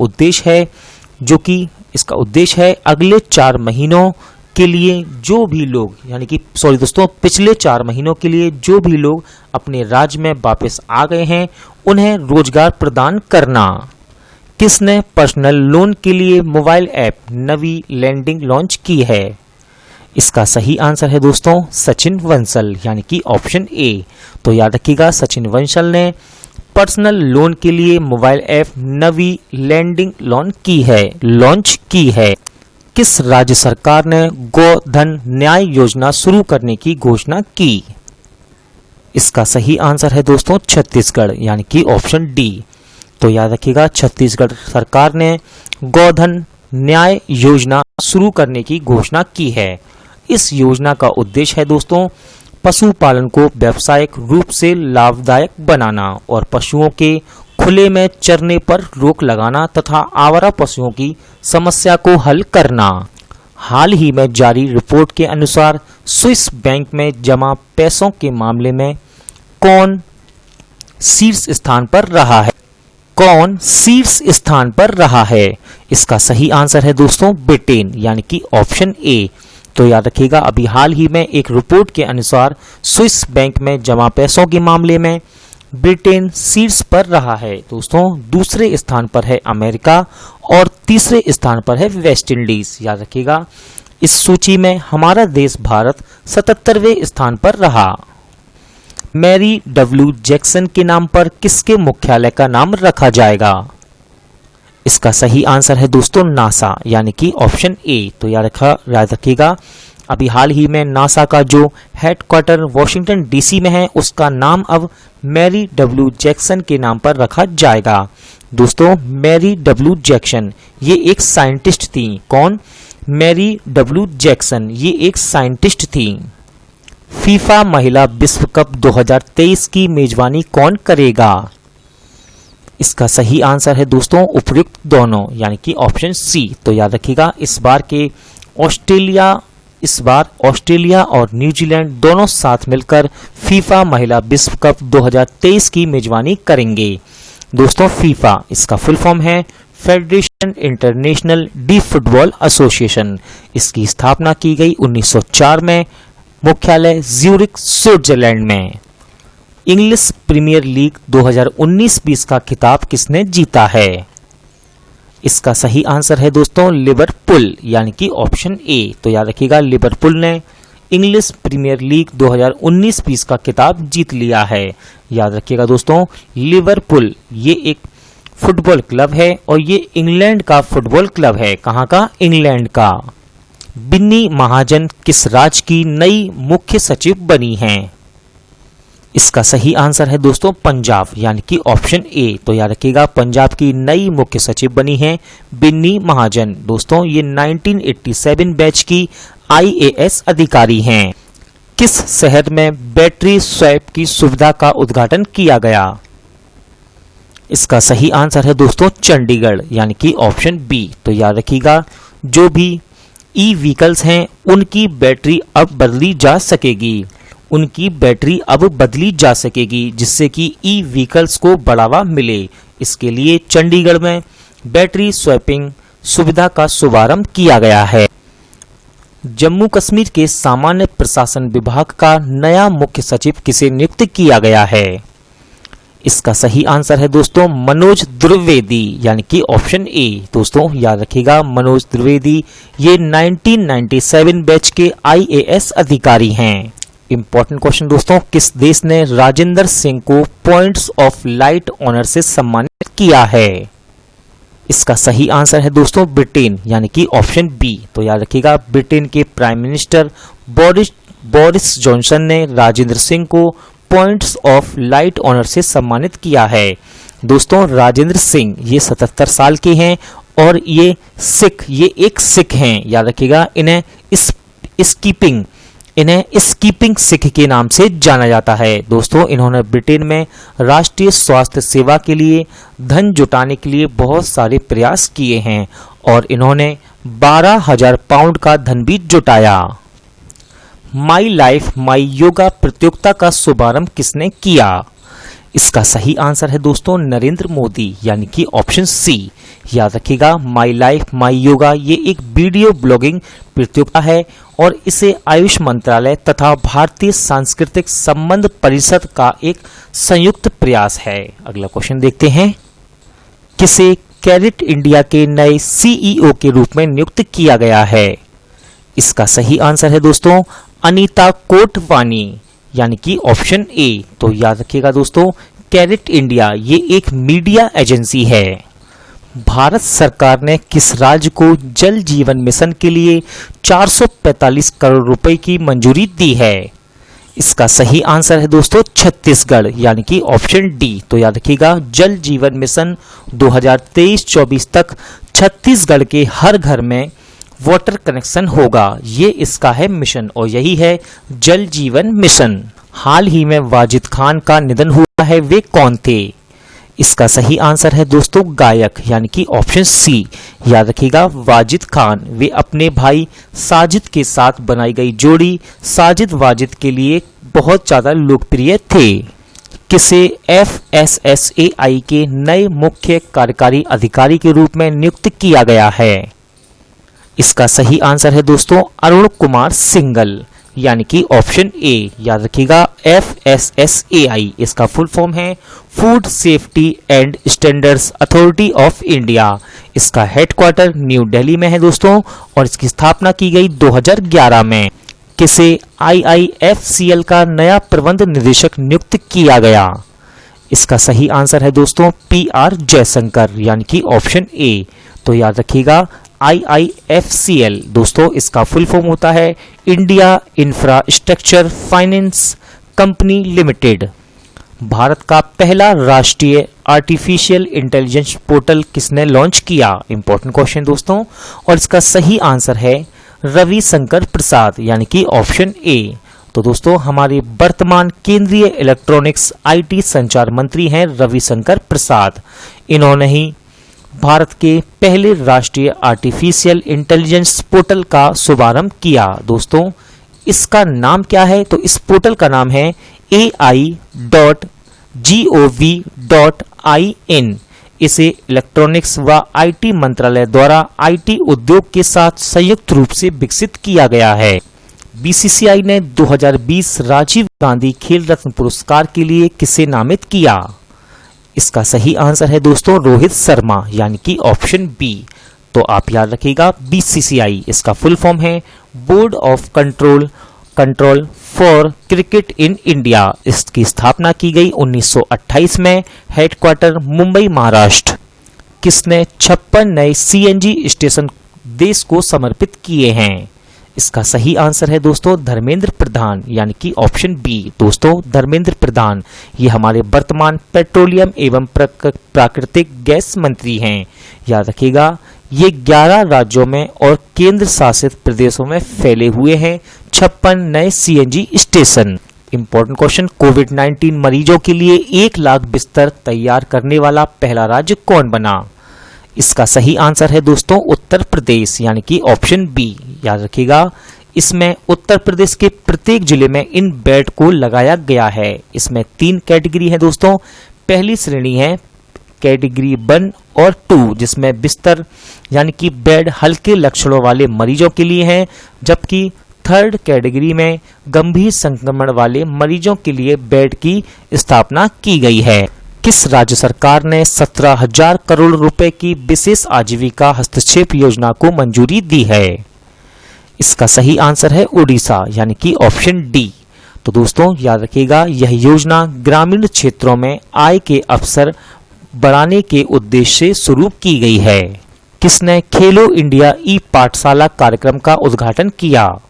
[SPEAKER 1] उद्देश्य है अगले 4 महीनों के लिए जो भी लोग पिछले 4 महीनों के लिए जो भी लोग अपने राज्य में वापस आ गए हैं उन्हें रोजगार प्रदान करना। किसने पर्सनल लोन के लिए मोबाइल ऐप नवी लैंडिंग लॉन्च की है? इसका सही आंसर है दोस्तों सचिन वंसल, यानी कि ऑप्शन ए। तो याद रखिएगा, सचिन वंसल ने पर्सनल लोन के लिए मोबाइल ऐप नवी लैंडिंग लॉन्च की है। किस राज्य सरकार ने गोधन न्याय योजना शुरू करने की घोषणा की? इसका सही आंसर है दोस्तों छत्तीसगढ़, यानी कि ऑप्शन डी। तो याद रखिएगा, छत्तीसगढ़ सरकार ने गोधन न्याय योजना शुरू करने की घोषणा की है। इस योजना का उद्देश्य है दोस्तों पशुपालन को व्यावसायिक रूप से लाभदायक बनाना और पशुओं के खुले में चरने पर रोक लगाना तथा आवारा पशुओं की समस्या को हल करना। हाल ही में जारी रिपोर्ट के अनुसार स्विस बैंक में जमा पैसों के मामले में कौन शीर्ष स्थान पर रहा है? इसका सही आंसर है दोस्तों ब्रिटेन, यानी कि ऑप्शन ए। तो याद रखिएगा, अभी हाल ही में एक रिपोर्ट के अनुसार स्विस बैंक में जमा पैसों के मामले में ब्रिटेन शीर्ष पर रहा है। दोस्तों दूसरे स्थान पर है अमेरिका और तीसरे स्थान पर है वेस्ट इंडीज। याद रखिएगा, इस सूची में हमारा देश भारत 77वें स्थान पर रहा। मैरी डब्ल्यू जैक्सन के नाम पर किसके मुख्यालय का नाम रखा जाएगा? इसका सही आंसर है दोस्तों नासा, यानी कि ऑप्शन ए। तो याद रखिएगा, अभी हाल ही में नासा का जो हेडक्वार्टर वॉशिंगटन डीसी में है उसका नाम अब मैरी डब्ल्यू जैक्सन के नाम पर रखा जाएगा। दोस्तों मैरी डब्ल्यू जैक्सन ये एक साइंटिस्ट थी। कौन? मैरी डब्ल्यू जैक्सन ये एक साइंटिस्ट थी। फीफा महिला विश्व कप 2023 की मेजबानी कौन करेगा? इसका सही आंसर है दोस्तों उपयुक्त दोनों, यानी कि ऑप्शन सी। तो याद रखिएगा, इस बार के ऑस्ट्रेलिया इस बार ऑस्ट्रेलिया और न्यूजीलैंड दोनों साथ मिलकर फीफा महिला विश्व कप 2023 की मेजबानी करेंगे। दोस्तों फीफा इसका फुल फॉर्म है federation international D football association. इसकी स्थापना की गई 1904 में, मुख्यालय ज्यूरिख स्विट्जरलैंड में। इंग्लिश प्रीमियर लीग 2019-20 का खिताब किसने जीता है? इसका सही आंसर है दोस्तों लिवरपूल, यानी कि ऑप्शन ए। तो याद रखिएगा लिवरपूल ने इंग्लिश प्रीमियर लीग 2019-20 का खिताब जीत लिया है। याद रखिएगा दोस्तों लिवरपूल ये एक फुटबॉल क्लब है और ये इंग्लैंड का फुटबॉल क्लब है। कहाँ का? इंग्लैंड का। बिन्नी महाजन किस राज्य की नई मुख्य सचिव बनी हैं? इसका सही आंसर है दोस्तों पंजाब, यानी कि ऑप्शन ए। तो याद रखिएगा पंजाब की नई मुख्य सचिव बनी है बिन्नी महाजन। दोस्तों ये 1987 बैच की IAS अधिकारी हैं। किस शहर में बैटरी स्वैप की सुविधा का उद्घाटन किया गया? इसका सही आंसर है दोस्तों चंडीगढ़, यानी कि ऑप्शन बी। तो याद रखिएगा जो भी ई व्हीकल्स हैं उनकी बैटरी अब बदली जा सकेगी, जिससे कि ई व्हीकल्स को बढ़ावा मिले। इसके लिए चंडीगढ़ में बैटरी स्वैपिंग सुविधा का शुभारंभ किया गया है। जम्मू कश्मीर के सामान्य प्रशासन विभाग का नया मुख्य सचिव किसे नियुक्त किया गया है? इसका सही आंसर है दोस्तों मनोज द्विवेदी, यानी कि ऑप्शन ए। दोस्तों याद रखिएगा मनोज द्विवेदी ये 1997 बैच के IAS अधिकारी हैं। इंपॉर्टेंट क्वेश्चन दोस्तों, किस देश ने राजेंद्र सिंह को पॉइंट्स ऑफ लाइट ऑनर से सम्मानित किया है? इसका सही आंसर है दोस्तों ब्रिटेन, यानी कि ऑप्शन बी। तो याद रखिएगा ब्रिटेन के प्राइम मिनिस्टर बोरिस जॉनसन ने राजेंद्र सिंह को पॉइंट्स ऑफ लाइट ऑनर से सम्मानित किया है। दोस्तों राजेंद्र सिंह ये 77 साल के हैं और ये एक सिख हैं। याद रखिएगा इन्हें स्कीपिंग सिख के नाम से जाना जाता है। दोस्तों इन्होंने ब्रिटेन में राष्ट्रीय स्वास्थ्य सेवा के लिए धन जुटाने के लिए बहुत सारे प्रयास किए हैं और इन्होंने 12,000 पाउंड का धन भी जुटाया। माई लाइफ माई योगा प्रतियोगिता का शुभारंभ किसने किया? इसका सही आंसर है दोस्तों नरेंद्र मोदी, यानी कि ऑप्शन सी। याद रखिएगा माई लाइफ माई योगा ये एक वीडियो ब्लॉगिंग प्रतियोगिता है और इसे आयुष मंत्रालय तथा भारतीय सांस्कृतिक संबंध परिषद का एक संयुक्त प्रयास है। अगला क्वेश्चन देखते हैं, किसे कैरेट इंडिया के नए CEO के रूप में नियुक्त किया गया है? इसका सही आंसर है दोस्तों अनीता कोटवानी, यानी कि ऑप्शन ए। तो याद रखिएगा दोस्तों कैरेट इंडिया ये एक मीडिया एजेंसी है। भारत सरकार ने किस राज्य को जल जीवन मिशन के लिए 445 करोड़ रुपए की मंजूरी दी है? इसका सही आंसर है दोस्तों छत्तीसगढ़, यानी कि ऑप्शन डी। तो याद रखिएगा जल जीवन मिशन 2023-24 तक छत्तीसगढ़ के हर घर में वाटर कनेक्शन होगा, ये इसका है मिशन और यही है जल जीवन मिशन। हाल ही में वाजिद खान का निधन हुआ है, वे कौन थे? इसका सही आंसर है दोस्तों गायक, यानी कि ऑप्शन सी। याद रखिएगा वाजिद खान वे अपने भाई साजिद के साथ बनाई गई जोड़ी साजिद वाजिद के लिए बहुत ज्यादा लोकप्रिय थे। किसे FSSAI के नए मुख्य कार्यकारी अधिकारी के रूप में नियुक्त किया गया है? इसका सही आंसर है दोस्तों अरुण कुमार सिंगल, यानी कि ऑप्शन ए। याद रखिएगा FSSAI इसका फुल फॉर्म है food safety and standards authority of India. इसका हेडक्वार्टर न्यू दिल्ली में है दोस्तों और इसकी स्थापना की गई 2011 में। किसे IIFCL का नया प्रबंध निदेशक नियुक्त किया गया? इसका सही आंसर है दोस्तों PR जयशंकर, यानी कि ऑप्शन ए। तो याद रखिएगा IIFCL दोस्तों इसका फुल फॉर्म होता है India infrastructure finance company limited. Bharat का पहला राष्ट्रीय आर्टिफिशियल इंटेलिजेंस पोर्टल किसने लॉन्च किया? इंपॉर्टेंट क्वेश्चन दोस्तों और इसका सही आंसर है रविशंकर प्रसाद, यानी कि ऑप्शन ए। तो दोस्तों हमारे वर्तमान केंद्रीय इलेक्ट्रॉनिक्स IT संचार मंत्री हैं रविशंकर प्रसाद। इन्होंने ही भारत के पहले राष्ट्रीय आर्टिफिशियल इंटेलिजेंस पोर्टल का शुभारंभ किया? दोस्तों इसका नाम क्या है? तो इस पोर्टल का नाम है AI.gov.in। इसे इलेक्ट्रॉनिक्स व आईटी मंत्रालय द्वारा आईटी उद्योग के साथ संयुक्त रूप से विकसित किया गया है। बीसीसीआई ने 2020 राजीव गांधी खेल रत्न पुरस्कार के लिए किसे नामित किया? इसका सही आंसर है दोस्तों रोहित शर्मा, यानी कि ऑप्शन बी। तो आप याद रखिएगा बीसीसीआई इसका फुल फॉर्म है board of control for cricket in India. इसकी स्थापना की गई 1928 में, हेडक्वार्टर मुंबई महाराष्ट्र। किसने 56 नए सीएनजी स्टेशन देश को समर्पित किए हैं? इसका सही आंसर है दोस्तों धर्मेंद्र प्रधान, यानी कि ऑप्शन बी। दोस्तों धर्मेंद्र प्रधान ये हमारे वर्तमान पेट्रोलियम एवं प्राकृतिक गैस मंत्री हैं। याद रखिएगा ये 11 राज्यों में और केंद्र शासित प्रदेशों में फैले हुए हैं 56 नए सीएनजी स्टेशन। इंपॉर्टेंट क्वेश्चन, कोविड-19 मरीजों के लिए 1 लाख बिस्तर तैयार करने वाला पहला राज्य कौन बना? इसका सही आंसर है दोस्तों उत्तर प्रदेश, यानी कि ऑप्शन बी। याद रखिएगा इसमें उत्तर प्रदेश के प्रत्येक जिले में इन बेड को लगाया गया है। इसमें 3 कैटेगरी है दोस्तों। पहली श्रेणी है कैटेगरी 1 और 2, जिसमें बिस्तर यानी कि बेड हल्के लक्षणों वाले मरीजों के लिए है, जबकि थर्ड कैटेगरी में गंभीर संक्रमण वाले मरीजों के लिए बेड की स्थापना की गई है। किस राज्य सरकार ने 17,000 करोड़ रुपए की विशेष आजीविका हस्तक्षेप योजना को मंजूरी दी है? इसका सही आंसर है उड़ीसा, यानी कि ऑप्शन डी। तो दोस्तों याद रखिएगा यह योजना ग्रामीण क्षेत्रों में आय के अवसर बढ़ाने के उद्देश्य से शुरू की गई है। किसने खेलो इंडिया ई पाठशाला कार्यक्रम का उद्घाटन किया?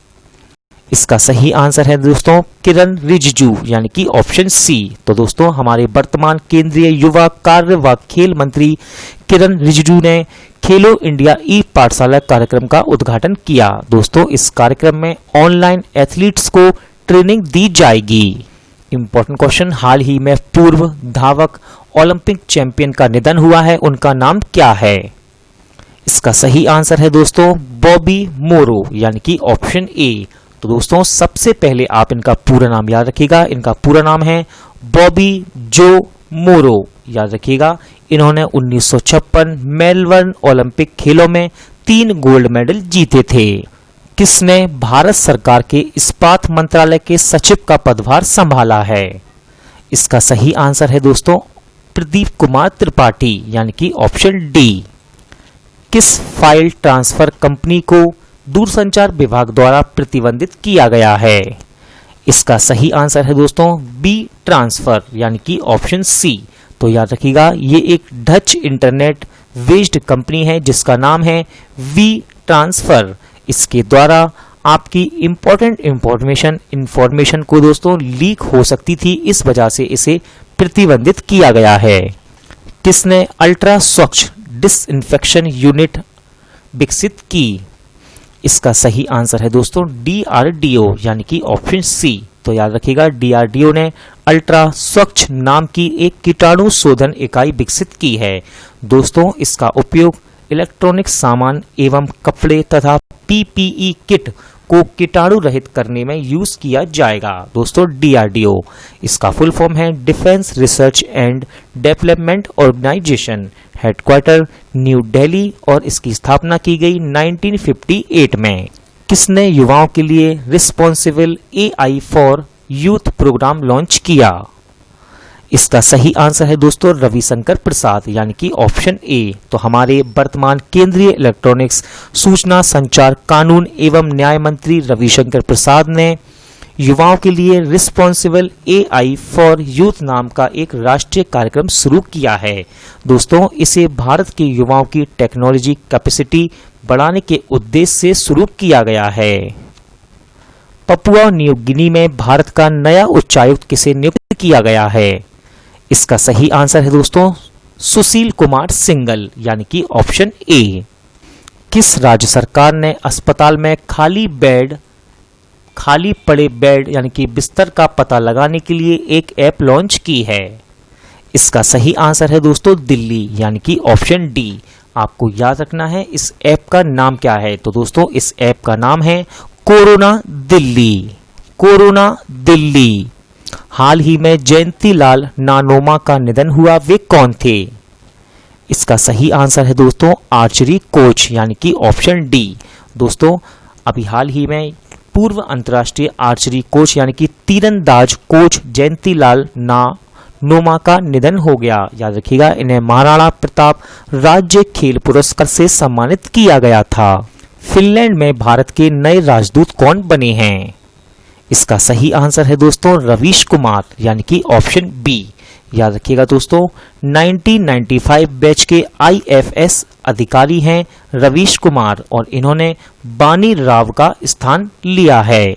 [SPEAKER 1] इसका सही आंसर है दोस्तों किरण रिजिजू, यानी कि ऑप्शन सी। तो दोस्तों हमारे वर्तमान केंद्रीय युवा कार्य व खेल मंत्री किरण रिजिजू ने खेलो इंडिया ई पाठशाला कार्यक्रम का उद्घाटन किया। दोस्तों इस कार्यक्रम में ऑनलाइन एथलीट्स को ट्रेनिंग दी जाएगी। इंपॉर्टेंट क्वेश्चन, हाल ही में पूर्व धावक ओलंपिक चैंपियन का निधन हुआ है, उनका नाम क्या है? इसका सही आंसर है दोस्तों बॉबी मोरो, यानी कि ऑप्शन ए। तो दोस्तों सबसे पहले आप इनका पूरा नाम याद रखिएगा। इनका पूरा नाम है बॉबी जो मोरो। याद रखिएगा इन्होंने 1956 मेलबर्न ओलंपिक खेलों में 3 गोल्ड मेडल जीते थे। किसने भारत सरकार के इस्पात मंत्रालय के सचिव का पदभार संभाला है? इसका सही आंसर है दोस्तों प्रदीप कुमार त्रिपाठी, यानी कि ऑप्शन डी। किस फाइल ट्रांसफर कंपनी को दूरसंचार विभाग द्वारा प्रतिबंधित किया गया है? इसका सही आंसर है दोस्तों बी ट्रांसफर, यानी कि ऑप्शन सी। तो याद रखिएगा ये एक डच इंटरनेट बेस्ड कंपनी है जिसका नाम है वी ट्रांसफर। इसके द्वारा आपकी इंपॉर्टेंट इंफॉर्मेशन को दोस्तों लीक हो सकती थी, इस वजह से इसे प्रतिबंधित किया गया है। किसने अल्ट्रा स्वच्छ डिसइंफेक्शन यूनिट विकसित की? इसका सही आंसर है दोस्तों DRDO, यानी कि ऑप्शन सी। तो याद रखिएगा DRDO ने अल्ट्रा स्वच्छ नाम की एक कीटाणु शोधन इकाई विकसित की है। दोस्तों इसका उपयोग इलेक्ट्रॉनिक सामान एवं कपड़े तथा PPE किट को कीटाणु रहित करने में यूज किया जाएगा। दोस्तों DRDO इसका फुल फॉर्म है defence research and development organisation, headquarter new Delhi, और इसकी स्थापना की गई 1958 में। किसने युवाओं के लिए responsible AI for youth programme launch किया? इसका सही आंसर है दोस्तों रविशंकर प्रसाद, यानी कि ऑप्शन ए। तो हमारे वर्तमान केंद्रीय इलेक्ट्रॉनिक्स सूचना संचार कानून एवं न्याय मंत्री रविशंकर प्रसाद ने युवाओं के लिए रिस्पॉन्सिबल AI फॉर यूथ नाम का एक राष्ट्रीय कार्यक्रम शुरू किया है। दोस्तों इसे भारत के युवाओं की टेक्नोलॉजी कैपेसिटी बढ़ाने के उद्देश्य से शुरू किया गया है। पपुआ न्यू गिनी में भारत का नया उच्चायुक्त किसे नियुक्त किया गया है? इसका सही आंसर है दोस्तों सुशील कुमार सिंगल, यानी कि ऑप्शन ए। किस राज्य सरकार ने अस्पताल में खाली पड़े बेड यानी कि बिस्तर का पता लगाने के लिए एक ऐप लॉन्च की है? इसका सही आंसर है दोस्तों दिल्ली, यानी कि ऑप्शन डी। आपको याद रखना है इस ऐप का नाम क्या है। तो दोस्तों इस ऐप का नाम है कोरोना दिल्ली। कोरोना दिल्ली। हाल ही में जयंती लाल नानोमा का निधन हुआ, वे कौन थे? इसका सही आंसर है दोस्तों आर्चरी कोच, यानी कि ऑप्शन डी। दोस्तों अभी हाल ही में पूर्व अंतर्राष्ट्रीय आर्चरी कोच यानी कि तीरंदाज कोच जयंती लाल नानोमा का निधन हो गया। याद रखिएगा इन्हें महाराणा प्रताप राज्य खेल पुरस्कार से सम्मानित किया गया था। फिनलैंड में भारत के नए राजदूत कौन बने हैं? इसका सही आंसर है दोस्तों रवीश कुमार, यानी कि ऑप्शन बी। याद रखिएगा दोस्तों 1995 बैच के IFS अधिकारी हैं रवीश कुमार और इन्होंने बानी राव का स्थान लिया है।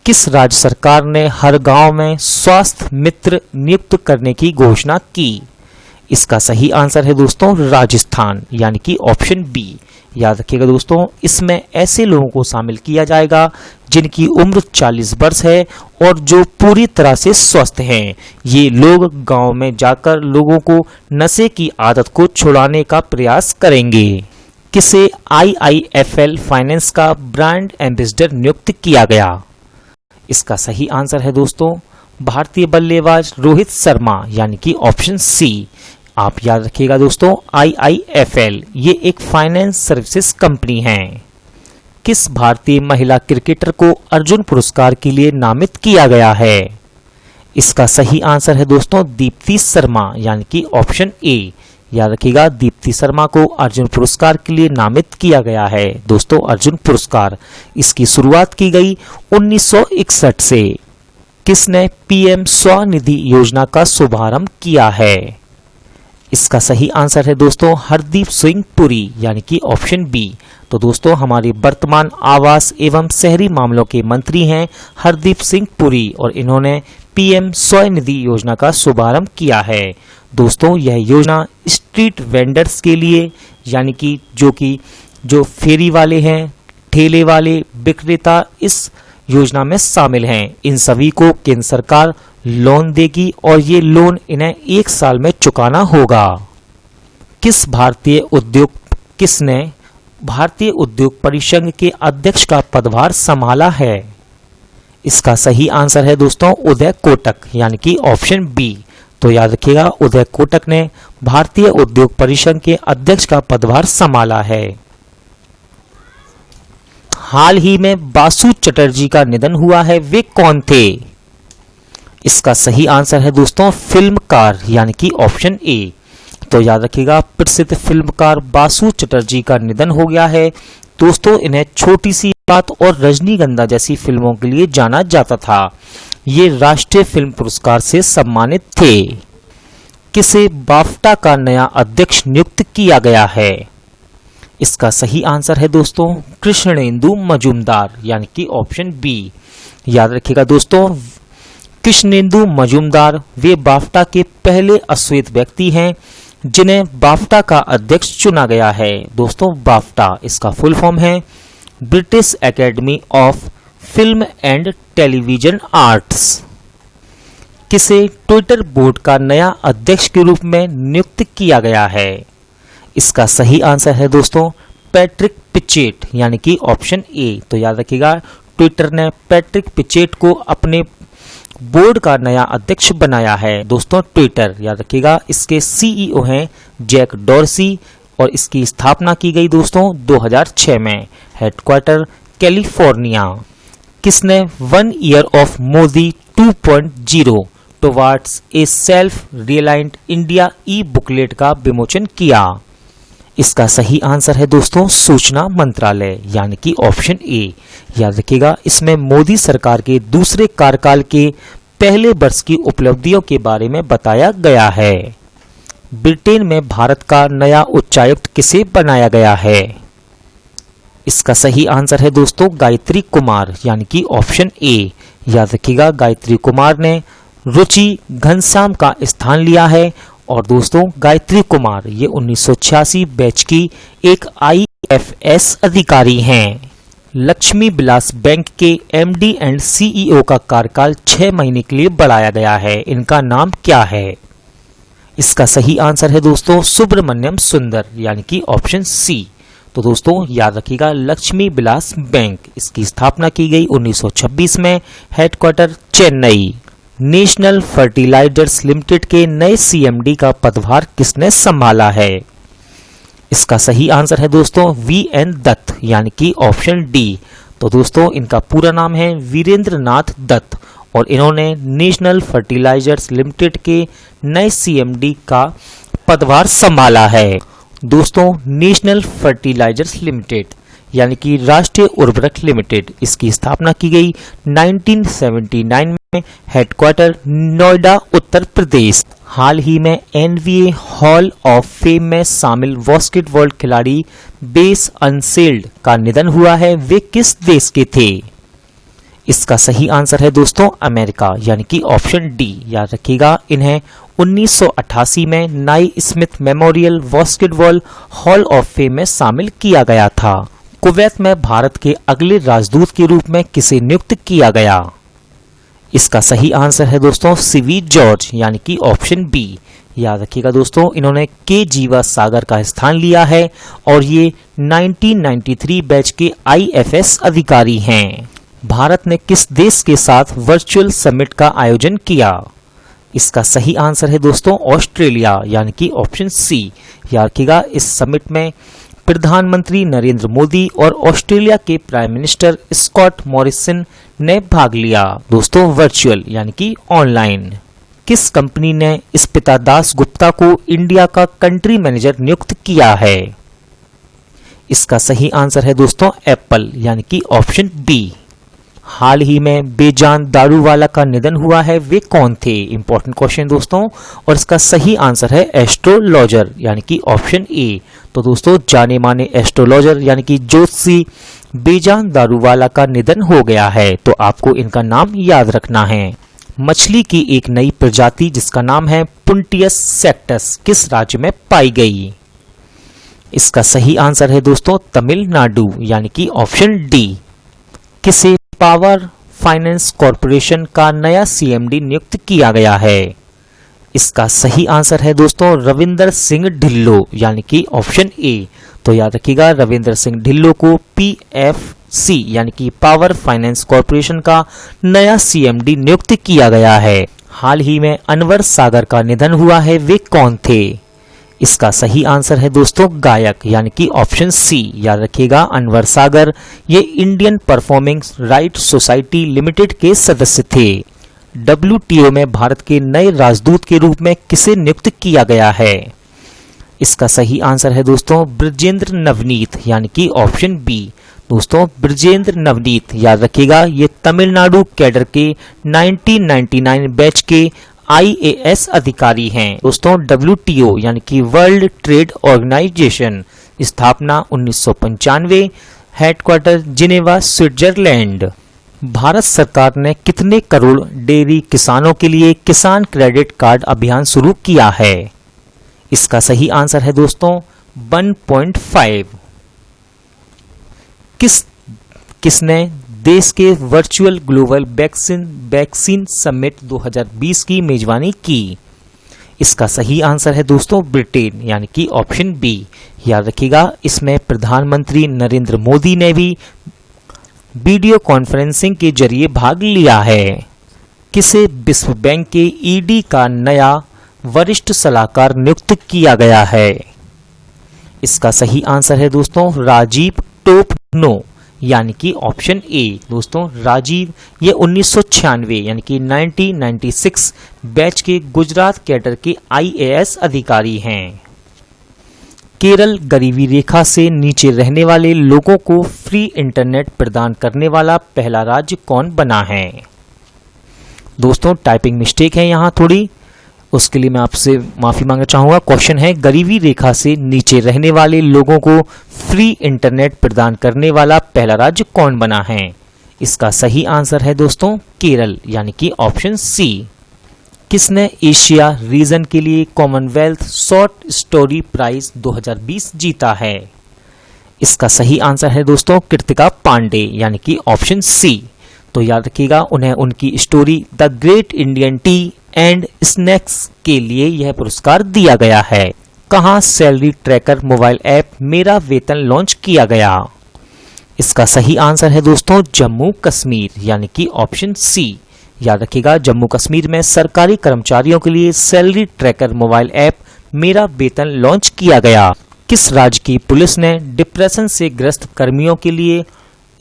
[SPEAKER 1] किस राज्य सरकार ने हर गांव में स्वास्थ्य मित्र नियुक्त करने की घोषणा की? इसका सही आंसर है दोस्तों राजस्थान, यानी कि ऑप्शन बी। याद रखिएगा दोस्तों इसमें ऐसे लोगों को शामिल किया जाएगा जिनकी उम्र 40 वर्ष है और जो पूरी तरह से स्वस्थ हैं। ये लोग गांव में जाकर लोगों को नशे की आदत को छुड़ाने का प्रयास करेंगे। किसे IIFL फाइनेंस का ब्रांड एम्बेसडर नियुक्त किया गया? इसका सही आंसर है दोस्तों भारतीय बल्लेबाज रोहित शर्मा, यानी कि ऑप्शन सी। आप याद रखिएगा दोस्तों IIFL ये एक फाइनेंस सर्विसेज कंपनी है। किस भारतीय महिला क्रिकेटर को अर्जुन पुरस्कार के लिए नामित किया गया है? इसका सही आंसर है दोस्तों दीप्ति शर्मा, यानी कि ऑप्शन ए। याद रखिएगा दीप्ति शर्मा को अर्जुन पुरस्कार के लिए नामित किया गया है। दोस्तों अर्जुन पुरस्कार इसकी शुरुआत की गई 1961 से। किसने PM स्वनिधि योजना का शुभारंभ किया है? इसका सही आंसर है दोस्तों हरदीप सिंह पुरी, यानी कि ऑप्शन बी। तो दोस्तों हमारे वर्तमान आवास एवं शहरी मामलों के मंत्री हैं हरदीप सिंह पुरी और इन्होंने PM स्वनिधि योजना का शुभारंभ किया है। दोस्तों यह योजना स्ट्रीट वेंडर्स के लिए, यानी कि जो फेरी वाले हैं, ठेले वाले, विक्रेता इस योजना में शामिल हैं। इन सभी को केंद्र सरकार लोन देगी और ये लोन इन्हें 1 साल में चुकाना होगा। किसने भारतीय उद्योग परिसंघ के अध्यक्ष का पदभार संभाला है? इसका सही आंसर है दोस्तों उदय कोटक, यानी कि ऑप्शन बी। तो याद रखिएगा उदय कोटक ने भारतीय उद्योग परिसंघ के अध्यक्ष का पदभार संभाला है। हाल ही में बासु चटर्जी का निधन हुआ है, वे कौन थे? इसका सही आंसर है दोस्तों फिल्मकार, यानी कि ऑप्शन ए। तो याद रखिएगा प्रसिद्ध फिल्मकार बासु चटर्जी का निधन हो गया है। दोस्तों इन्हें छोटी सी बात और रजनीगंधा जैसी फिल्मों के लिए जाना जाता था। ये राष्ट्रीय फिल्म पुरस्कार से सम्मानित थे। किसे बाफ्टा का नया अध्यक्ष नियुक्त किया गया है? इसका सही आंसर है दोस्तों कृष्णेंदु मजूमदार, यानी कि ऑप्शन बी। याद रखिएगा दोस्तों कृष्णेंदु मजूमदार वे बाफ्टा के पहले अश्वेत व्यक्ति हैं जिन्हें बाफ्टा का अध्यक्ष चुना गया है। दोस्तों बाफ्टा इसका फुल फॉर्म है British academy of film and television arts. किसे ट्विटर बोर्ड का नया अध्यक्ष के रूप में नियुक्त किया गया है? इसका सही आंसर है दोस्तों पैट्रिक पिचेट, यानी कि ऑप्शन ए। तो याद रखिएगा ट्विटर ने पैट्रिक पिचेट को अपने बोर्ड का नया अध्यक्ष बनाया है। दोस्तों ट्विटर याद रखिएगा इसके CEO हैं जैक डॉर्सी और इसकी स्थापना की गई दोस्तों 2006 में। Headquarter California. किसने 1 year of Modi 2.0 towards a self reliant India booklet का विमोचन किया? इसका सही आंसर है दोस्तों सूचना मंत्रालय, यानी कि ऑप्शन ए। याद रखिएगा इसमें मोदी सरकार के दूसरे कार्यकाल के पहले वर्ष की उपलब्धियों के बारे में बताया गया है। ब्रिटेन में भारत का नया उच्चायुक्त किसे बनाया गया है? इसका सही आंसर है दोस्तों गायत्री कुमार, यानी कि ऑप्शन ए। याद रखिएगा गायत्री कुमार ने रुचि घनश्याम का स्थान लिया है और दोस्तों गायत्री कुमार ये 1986 बैच की एक IFS अधिकारी हैं। लक्ष्मी विलास बैंक के MD एंड CEO का कार्यकाल 6 महीने के लिए बढ़ाया गया है। इनका नाम क्या है? इसका सही आंसर है दोस्तों सुब्रमण्यम सुंदर यानी कि ऑप्शन सी। तो दोस्तों याद रखिएगा लक्ष्मी विलास बैंक, इसकी स्थापना की गई 1926 में, headquarter Chennai. National fertilisers limited के नए सीएमडी का पदभार किसने संभाला है? इसका सही आंसर है दोस्तों वीएन दत्त यानी कि ऑप्शन डी। तो दोस्तों इनका पूरा नाम है वीरेंद्र नाथ दत्त और इन्होंने नेशनल फर्टिलाइजर्स लिमिटेड के नए सीएमडी का पदभार संभाला है। दोस्तों नेशनल फर्टिलाइजर्स लिमिटेड यानी कि राष्ट्रीय उर्वरक लिमिटेड, इसकी स्थापना की गई 1979 में, हेडक्वार्टर नोएडा उत्तर प्रदेश। हाल ही में एनबीए हॉल ऑफ फेम में शामिल बास्केटबॉल खिलाड़ी बेस अनसेल्ड का निधन हुआ है, वे किस देश के थे? इसका सही आंसर है दोस्तों अमेरिका यानी कि ऑप्शन डी। याद रखिएगा इन्हें 1988 में नाई Smith memorial basketball hall of fame में शामिल किया गया था। कुवैत में भारत के अगले राजदूत के रूप में किसे नियुक्त किया गया? इसका सही आंसर है दोस्तों सीवी जॉर्ज यानी कि ऑप्शन बी। याद रखिएगा दोस्तों इन्होंने के जीवा सागर का स्थान लिया है और ये 1993 बैच के आईएफएस अधिकारी हैं। भारत ने किस देश के साथ वर्चुअल समिट का आयोजन किया? इसका सही आंसर है दोस्तों ऑस्ट्रेलिया यानी कि ऑप्शन सी। याद रखिएगा इस समिट में प्रधानमंत्री नरेंद्र मोदी और ऑस्ट्रेलिया के प्राइम मिनिस्टर स्कॉट मॉरिसन ने भाग लिया। दोस्तों वर्चुअल यानी कि ऑनलाइन। किस कंपनी ने स्मिता दास गुप्ता को इंडिया का कंट्री मैनेजर नियुक्त किया है? इसका सही आंसर है दोस्तों एप्पल यानी कि ऑप्शन बी। हाल ही में बेजान दारूवाला का निधन हुआ है, वे कौन थे? इंपॉर्टेंट क्वेश्चन दोस्तों और इसका सही आंसर है एस्ट्रोलॉजर यानी कि ऑप्शन ए। तो दोस्तों जाने माने एस्ट्रोलॉजर यानी कि ज्योतिषी बेजान दारूवाला का निधन हो गया है, तो आपको इनका नाम याद रखना है। मछली की एक नई प्रजाति जिसका नाम है पुंटियस सेक्टस किस राज्य में पाई गई? इसका सही आंसर है दोस्तों तमिलनाडु यानी कि ऑप्शन डी। किसे पावर फाइनेंस कॉरपोरेशन का नया सीएमडी नियुक्त किया गया है? इसका सही आंसर है दोस्तों रविंदर सिंह ढिल्लो यानी कि ऑप्शन ए। तो याद रखिएगा रविंदर सिंह ढिल्लो को पीएफसी यानी कि पावर फाइनेंस कॉरपोरेशन का नया सीएमडी नियुक्त किया गया है। हाल ही में अनवर सागर का निधन हुआ है, वे कौन थे? इसका सही आंसर है दोस्तों गायक यानी कि ऑप्शन सी। याद रखिएगा अनवर सागर ये Indian performing right society limited के सदस्य थे। डब्ल्यूटीओ में भारत के नए राजदूत के रूप में किसे नियुक्त किया गया है? इसका सही आंसर है दोस्तों ब्रजेंद्र नवनीत यानी कि ऑप्शन बी। दोस्तों ब्रजेंद्र नवनीत याद रखिएगा ये तमिलनाडु कैडर के 1999 बैच के आईएएस अधिकारी हैं। दोस्तों डब्ल्यूटीओ यानी कि वर्ल्ड ट्रेड ऑर्गेनाइजेशन, स्थापना 1995, हेडक्वार्टर जिनेवा स्विट्जरलैंड। भारत सरकार ने कितने करोड़ डेयरी किसानों के लिए किसान क्रेडिट कार्ड अभियान शुरू किया है? इसका सही आंसर है दोस्तों 1.5। किसने देश के वर्चुअल ग्लोबल वैक्सीन समिट 2020 की मेजबानी की? इसका सही आंसर है दोस्तों ब्रिटेन यानी कि ऑप्शन बी। याद रखिएगा इसमें प्रधानमंत्री नरेंद्र मोदी ने भी वीडियो कॉन्फ्रेंसिंग के जरिए भाग लिया है। किसे विश्व बैंक के ईडी का नया वरिष्ठ सलाहकार नियुक्त किया गया है? इसका सही आंसर है दोस्तों राजीव टोपनो यानी कि ऑप्शन ए। दोस्तों राजीव ये 1996 यानी कि 1996 बैच के गुजरात कैडर के आईएएस अधिकारी हैं। केरल गरीबी रेखा से नीचे रहने वाले लोगों को फ्री इंटरनेट प्रदान करने वाला पहला राज्य कौन बना है? दोस्तों टाइपिंग मिस्टेक है यहाँ थोड़ी, उसके लिए मैं आपसे माफी मांगना चाहूंगा। क्वेश्चन है गरीबी रेखा से नीचे रहने वाले लोगों को फ्री इंटरनेट प्रदान करने वाला पहला राज्य कौन बना है? इसका सही आंसर है दोस्तों केरल यानी कि ऑप्शन सी। किसने एशिया रीजन के लिए कॉमनवेल्थ शॉर्ट स्टोरी प्राइज 2020 जीता है? इसका सही आंसर है दोस्तों कृतिका पांडे यानी कि ऑप्शन सी। तो याद रखिएगा उन्हें उनकी story the great Indian T and snacks के लिए यह पुरस्कार दिया गया है। कहां सैलरी ट्रैकर मोबाइल ऐप मेरा वेतन लॉन्च किया गया? इसका सही आंसर है दोस्तों जम्मू कश्मीर, यानी कि ऑप्शन सी। याद रखिएगा, जम्मू कश्मीर में सरकारी कर्मचारियों के लिए सैलरी ट्रैकर मोबाइल ऐप मेरा वेतन लॉन्च किया गया। किस राज्य की पुलिस ने डिप्रेशन से ग्रस्त कर्मियों के लिए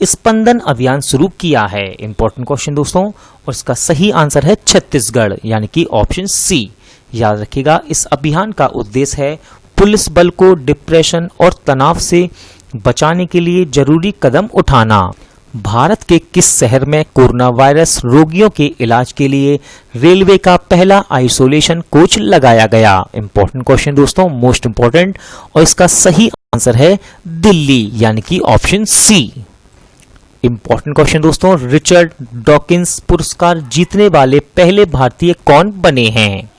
[SPEAKER 1] स्पंदन अभियान शुरू किया है? इंपॉर्टेंट क्वेश्चन दोस्तों, और इसका सही आंसर है छत्तीसगढ़, यानी कि ऑप्शन सी। याद रखिएगा, इस अभियान का उद्देश्य है पुलिस बल को डिप्रेशन और तनाव से बचाने के लिए जरूरी कदम उठाना। भारत के किस शहर में कोरोना वायरस रोगियों के इलाज के लिए रेलवे का पहला आइसोलेशन कोच लगाया गया? इंपॉर्टेंट क्वेश्चन दोस्तों, मोस्ट इंपॉर्टेंट, और इसका सही आंसर है दिल्ली, यानी कि ऑप्शन सी। इंपॉर्टेंट क्वेश्चन दोस्तों, रिचर्ड डॉकिंस पुरस्कार जीतने वाले पहले भारतीय कौन बने हैं?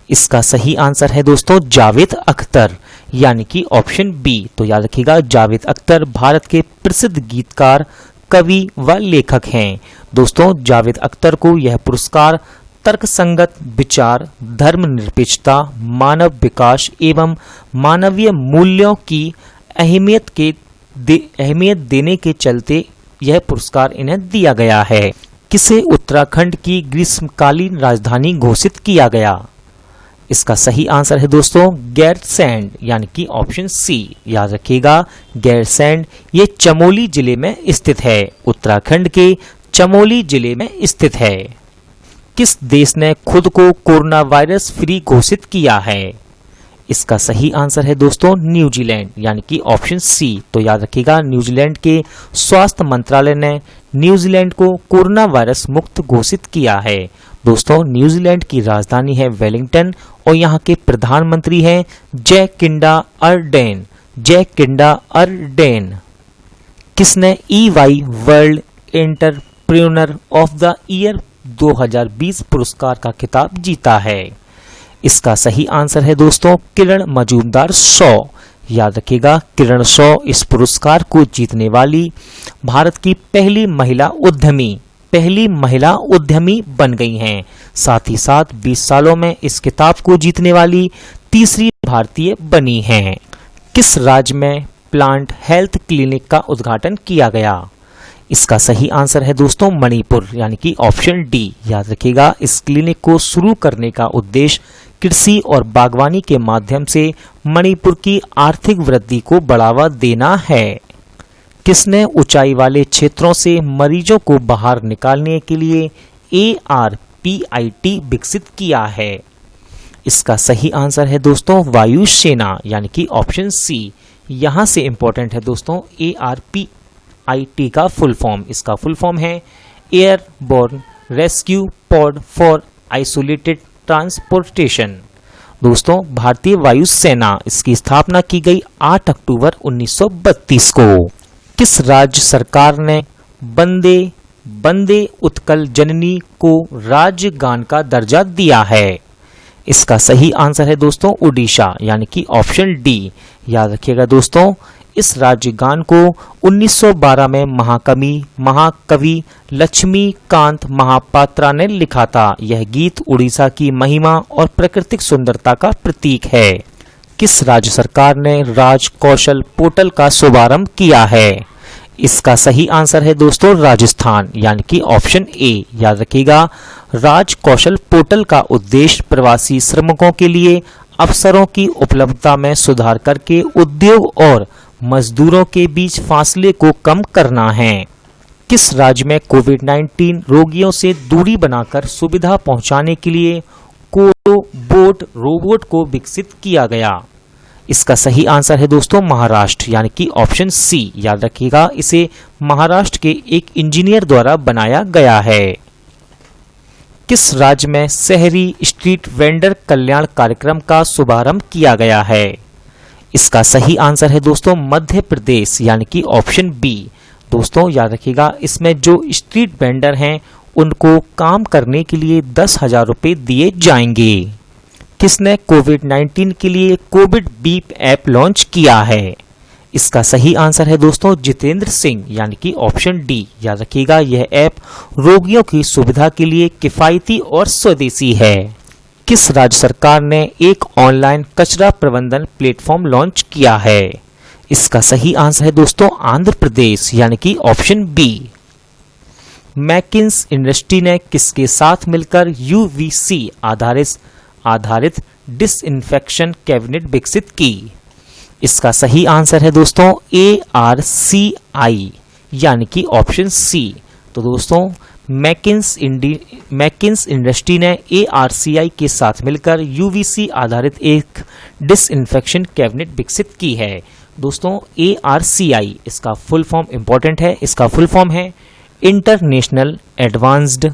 [SPEAKER 1] इसका सही आंसर है दोस्तों जावेद अख्तर, यानी कि ऑप्शन बी। तो याद रखिएगा, जावेद अख्तर भारत के प्रसिद्ध गीतकार, कवि व लेखक हैं। दोस्तों, जावेद अख्तर को यह पुरस्कार तर्कसंगत विचार, धर्मनिरपेक्षता, मानव विकास एवं मानवीय मूल्यों की अहमियत देने के चलते यह पुरस्कार इन्हें दिया गया है। किसे उत्तराखंड की ग्रीष्मकालीन राजधानी घोषित किया गया? इसका सही आंसर है दोस्तों गैरसैंण, यानी कि ऑप्शन सी। याद रखिएगा, गैरसैंण ये चमोली जिले में स्थित है, उत्तराखंड के चमोली जिले में स्थित है। किस देश ने खुद को कोरोना वायरस फ्री घोषित किया है? इसका सही आंसर है दोस्तों न्यूजीलैंड, यानी कि ऑप्शन सी। तो याद रखिएगा, न्यूजीलैंड के स्वास्थ्य मंत्रालय ने न्यूजीलैंड को कोरोना वायरस मुक्त घोषित किया है। दोस्तों, न्यूजीलैंड की राजधानी है वेलिंगटन और यहाँ के प्रधानमंत्री हैं जैकिंडा अर्डेन। Jacinda Arden. किसने EY world entrepreneur of the year 2020 पुरस्कार का खिताब जीता है? इसका सही आंसर है दोस्तों किरण मजूमदार शॉ। याद रखिएगा, किरण शॉ इस पुरस्कार को जीतने वाली भारत की पहली महिला उद्यमी बन गई हैं। साथ ही साथ 20 सालों में इस खिताब को जीतने वाली तीसरी भारतीय बनी हैं। किस राज्य में प्लांट हेल्थ क्लिनिक का उद्घाटन किया गया? इसका सही आंसर है दोस्तों मणिपुर, यानी कि ऑप्शन डी। याद रखिएगा, इस क्लिनिक को शुरू करने का उद्देश्य कृषि और बागवानी के माध्यम से मणिपुर की आर्थिक वृद्धि को बढ़ावा देना है। किसने ऊंचाई वाले क्षेत्रों से मरीजों को बाहर निकालने के लिए ARPIT विकसित किया है? इसका सही आंसर है दोस्तों वायुसेना, यानी कि ऑप्शन सी। यहां से इंपॉर्टेंट है दोस्तों ARPIT का फुल फॉर्म। इसका फुल फॉर्म है airborne rescue pod for isolated transportation. दोस्तों, भारतीय वायुसेना इसकी स्थापना की गई 8 अक्टूबर 1932 को। किस राज्य सरकार ने बंदे उत्कल जननी को राज्य गान का दर्जा दिया है? इसका सही आंसर है दोस्तों उड़ीसा, यानी कि ऑप्शन डी। याद रखिएगा दोस्तों, इस राज्य गान को 1912 में महाकवि लक्ष्मीकांत महापात्रा ने लिखा था। यह गीत उड़ीसा की महिमा और प्राकृतिक सुंदरता का प्रतीक है। किस राज्य सरकार ने राज कौशल पोर्टल का शुभारंभ किया है? इसका सही आंसर है दोस्तों राजस्थान, यानी कि ऑप्शन ए। याद रखिएगा, राज कौशल पोर्टल का उद्देश्य प्रवासी श्रमिकों के लिए अवसरों की उपलब्धता में सुधार करके उद्योग और मजदूरों के बीच फासले को कम करना है। किस राज्य में कोविड-19 रोगियों से दूरी बनाकर सुविधा पहुंचाने के लिए कोरोबोट रोबोट को विकसित किया गया? इसका सही आंसर है दोस्तों महाराष्ट्र, यानी कि ऑप्शन सी। याद रखिएगा, इसे महाराष्ट्र के एक इंजीनियर द्वारा बनाया गया है। किस राज्य में शहरी स्ट्रीट वेंडर कल्याण कार्यक्रम का शुभारंभ किया गया है? इसका सही आंसर है दोस्तों मध्य प्रदेश, यानी कि ऑप्शन बी। दोस्तों, याद रखिएगा, इसमें जो स्ट्रीट वेंडर हैं उनको काम करने के लिए 10,000 रुपये दिए जाएंगे। किसने कोविड-19 के लिए कोविड बीप ऐप लॉन्च किया है? इसका सही आंसर है दोस्तों जितेंद्र सिंह, यानी कि ऑप्शन डी। याद रखिएगा, यह ऐप रोगियों की सुविधा के लिए किफायती और स्वदेशी है। किस राज्य सरकार ने एक ऑनलाइन कचरा प्रबंधन प्लेटफॉर्म लॉन्च किया है? इसका सही आंसर है दोस्तों आंध्र प्रदेश, यानी कि ऑप्शन बी। मैकिन्स इंडस्ट्री ने किसके साथ मिलकर यूवीसी आधारित डिसइंफेक्शन कैबिनेट विकसित की? इसका सही आंसर है दोस्तों ARCI, यानी कि ऑप्शन सी। तो दोस्तों मैकिन्स इंडस्ट्री ने ARCI के साथ मिलकर यूवीसी आधारित एक डिसइंफेक्शन कैबिनेट विकसित की है। दोस्तों ARCI इसका फुल फॉर्म इंपॉर्टेंट है, इसका फुल फॉर्म है international advanced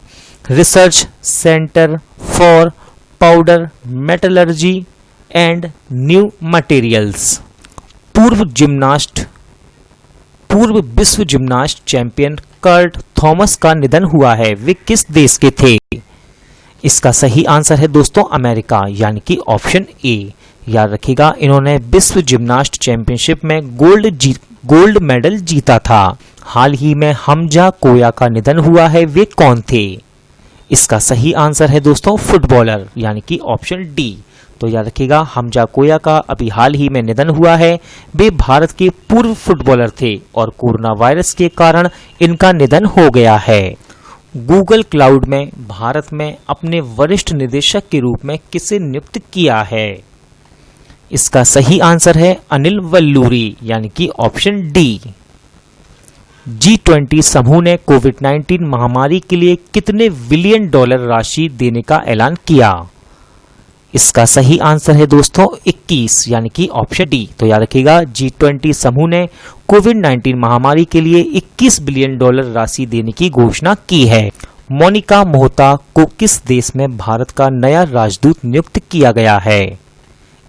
[SPEAKER 1] research centre for powder metallurgy and new materials. पूर्व विश्व जिम्नास्ट चैंपियन कर्ट थॉमस का निधन हुआ है, वे किस देश के थे? इसका सही आंसर है दोस्तों अमेरिका, यानी कि ऑप्शन ए। याद रखिएगा इन्होंने विश्व जिम्नास्ट चैंपियनशिप में गोल्ड मेडल जीता था। हाल ही में हमजा कोया का निधन हुआ है, वे कौन थे? इसका सही आंसर है दोस्तों फुटबॉलर, यानी कि ऑप्शन डी। तो याद रखिएगा हमजा कोया का अभी हाल ही में निधन हुआ है, वे भारत के पूर्व फुटबॉलर थे और कोरोना वायरस के कारण इनका निधन हो गया है। गूगल क्लाउड में भारत में अपने वरिष्ठ निदेशक के रूप में किसे नियुक्त किया है? इसका सही आंसर है अनिल वल्लूरी, यानी कि ऑप्शन डी। G20 समूह ने कोविड-19 महामारी के लिए कितने बिलियन डॉलर राशि देने का ऐलान किया? इसका सही आंसर है दोस्तों 21, यानी कि ऑप्शन डी। तो याद रखिएगा G20 समूह ने कोविड-19 महामारी के लिए 21 बिलियन डॉलर राशि देने की घोषणा की है। मोनिका मोहता को किस देश में भारत का नया राजदूत नियुक्त किया गया है?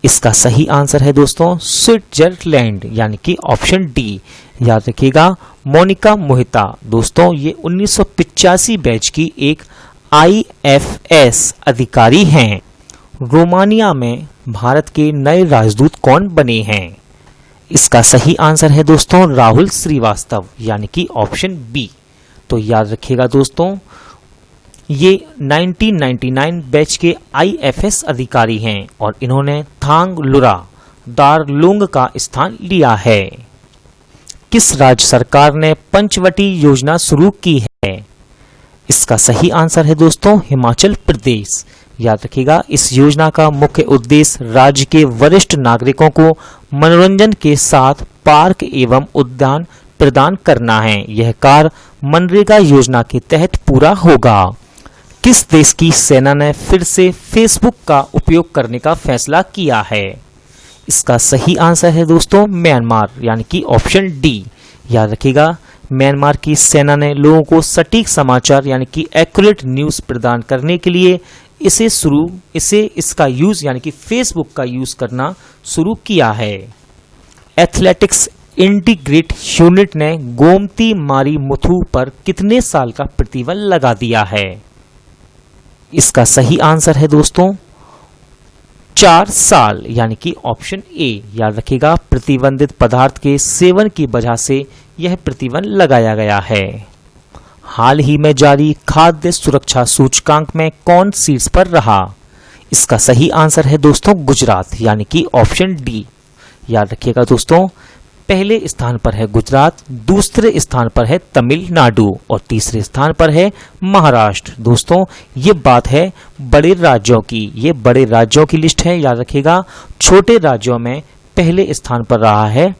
[SPEAKER 1] इसका सही आंसर है दोस्तों स्विट्जरलैंड, यानी कि ऑप्शन डी। याद रखिएगा मोनिका मोहिता दोस्तों ये 1985 बैच की एक IFS अधिकारी हैं। रोमानिया में भारत के नए राजदूत कौन बने हैं? इसका सही आंसर है दोस्तों राहुल श्रीवास्तव, यानी कि ऑप्शन बी। तो याद रखिएगा दोस्तों ये 1999 बैच के IFS अधिकारी हैं और इन्होंने थांग लुरा दारलुंग का स्थान लिया है। किस राज्य सरकार ने पंचवटी योजना शुरू की है? इसका सही आंसर है दोस्तों हिमाचल प्रदेश। याद रखिएगा इस योजना का मुख्य उद्देश्य राज्य के वरिष्ठ नागरिकों को मनोरंजन के साथ पार्क एवं उद्यान प्रदान करना है। यह कार्य मनरेगा योजना के तहत पूरा होगा। किस देश की सेना ने फिर से फेसबुक का उपयोग करने का फैसला किया है? इसका सही आंसर है दोस्तों म्यांमार, यानी कि ऑप्शन डी। याद रखिएगा म्यांमार की सेना ने लोगों को सटीक समाचार यानी कि एक्यूरेट न्यूज़ प्रदान करने के लिए इसका यूज यानी कि फेसबुक का यूज करना शुरू किया है। एथलेटिक्स इंटीग्रेट यूनिट ने गोमती मारी मुथु पर कितने साल का प्रतिबंध लगा दिया है? इसका सही आंसर है दोस्तों 4 साल, यानी कि ऑप्शन ए। याद रखिएगा प्रतिबंधित पदार्थ के सेवन की वजह से यह प्रतिबंध लगाया गया है। हाल ही में जारी खाद्य सुरक्षा सूचकांक में कौन शीर्ष पर रहा? इसका सही आंसर है दोस्तों गुजरात, यानी कि ऑप्शन डी। याद रखिएगा दोस्तों पहले स्थान पर है गुजरात, दूसरे स्थान पर है तमिलनाडु और तीसरे स्थान पर है महाराष्ट्र। दोस्तों ये बात है बड़े राज्यों की, ये बड़े राज्यों की लिस्ट है। याद रखिएगा छोटे राज्यों में पहले स्थान पर रहा है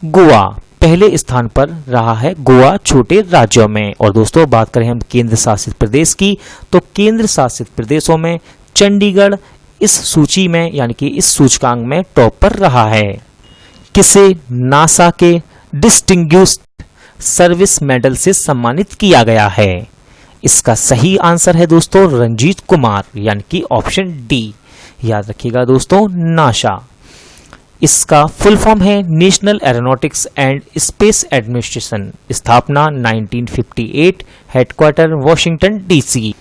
[SPEAKER 1] गोवा, पहले स्थान पर रहा है गोवा छोटे राज्यों में। और दोस्तों बात करें हम केंद्र शासित प्रदेश की, तो केंद्र शासित प्रदेशों में चंडीगढ़ इस सूची में यानी कि इस सूचकांक में टॉप पर रहा है। किसे नासा के डिस्टिंग्विश्ड सर्विस मेडल से सम्मानित किया गया है? इसका सही आंसर है दोस्तों रंजीत कुमार, यानी कि ऑप्शन डी। याद रखिएगा दोस्तों नासा, इसका फुल फॉर्म है national aeronautics and space administration, स्थापना 1958, हेडक्वार्टर वॉशिंगटन डीसी।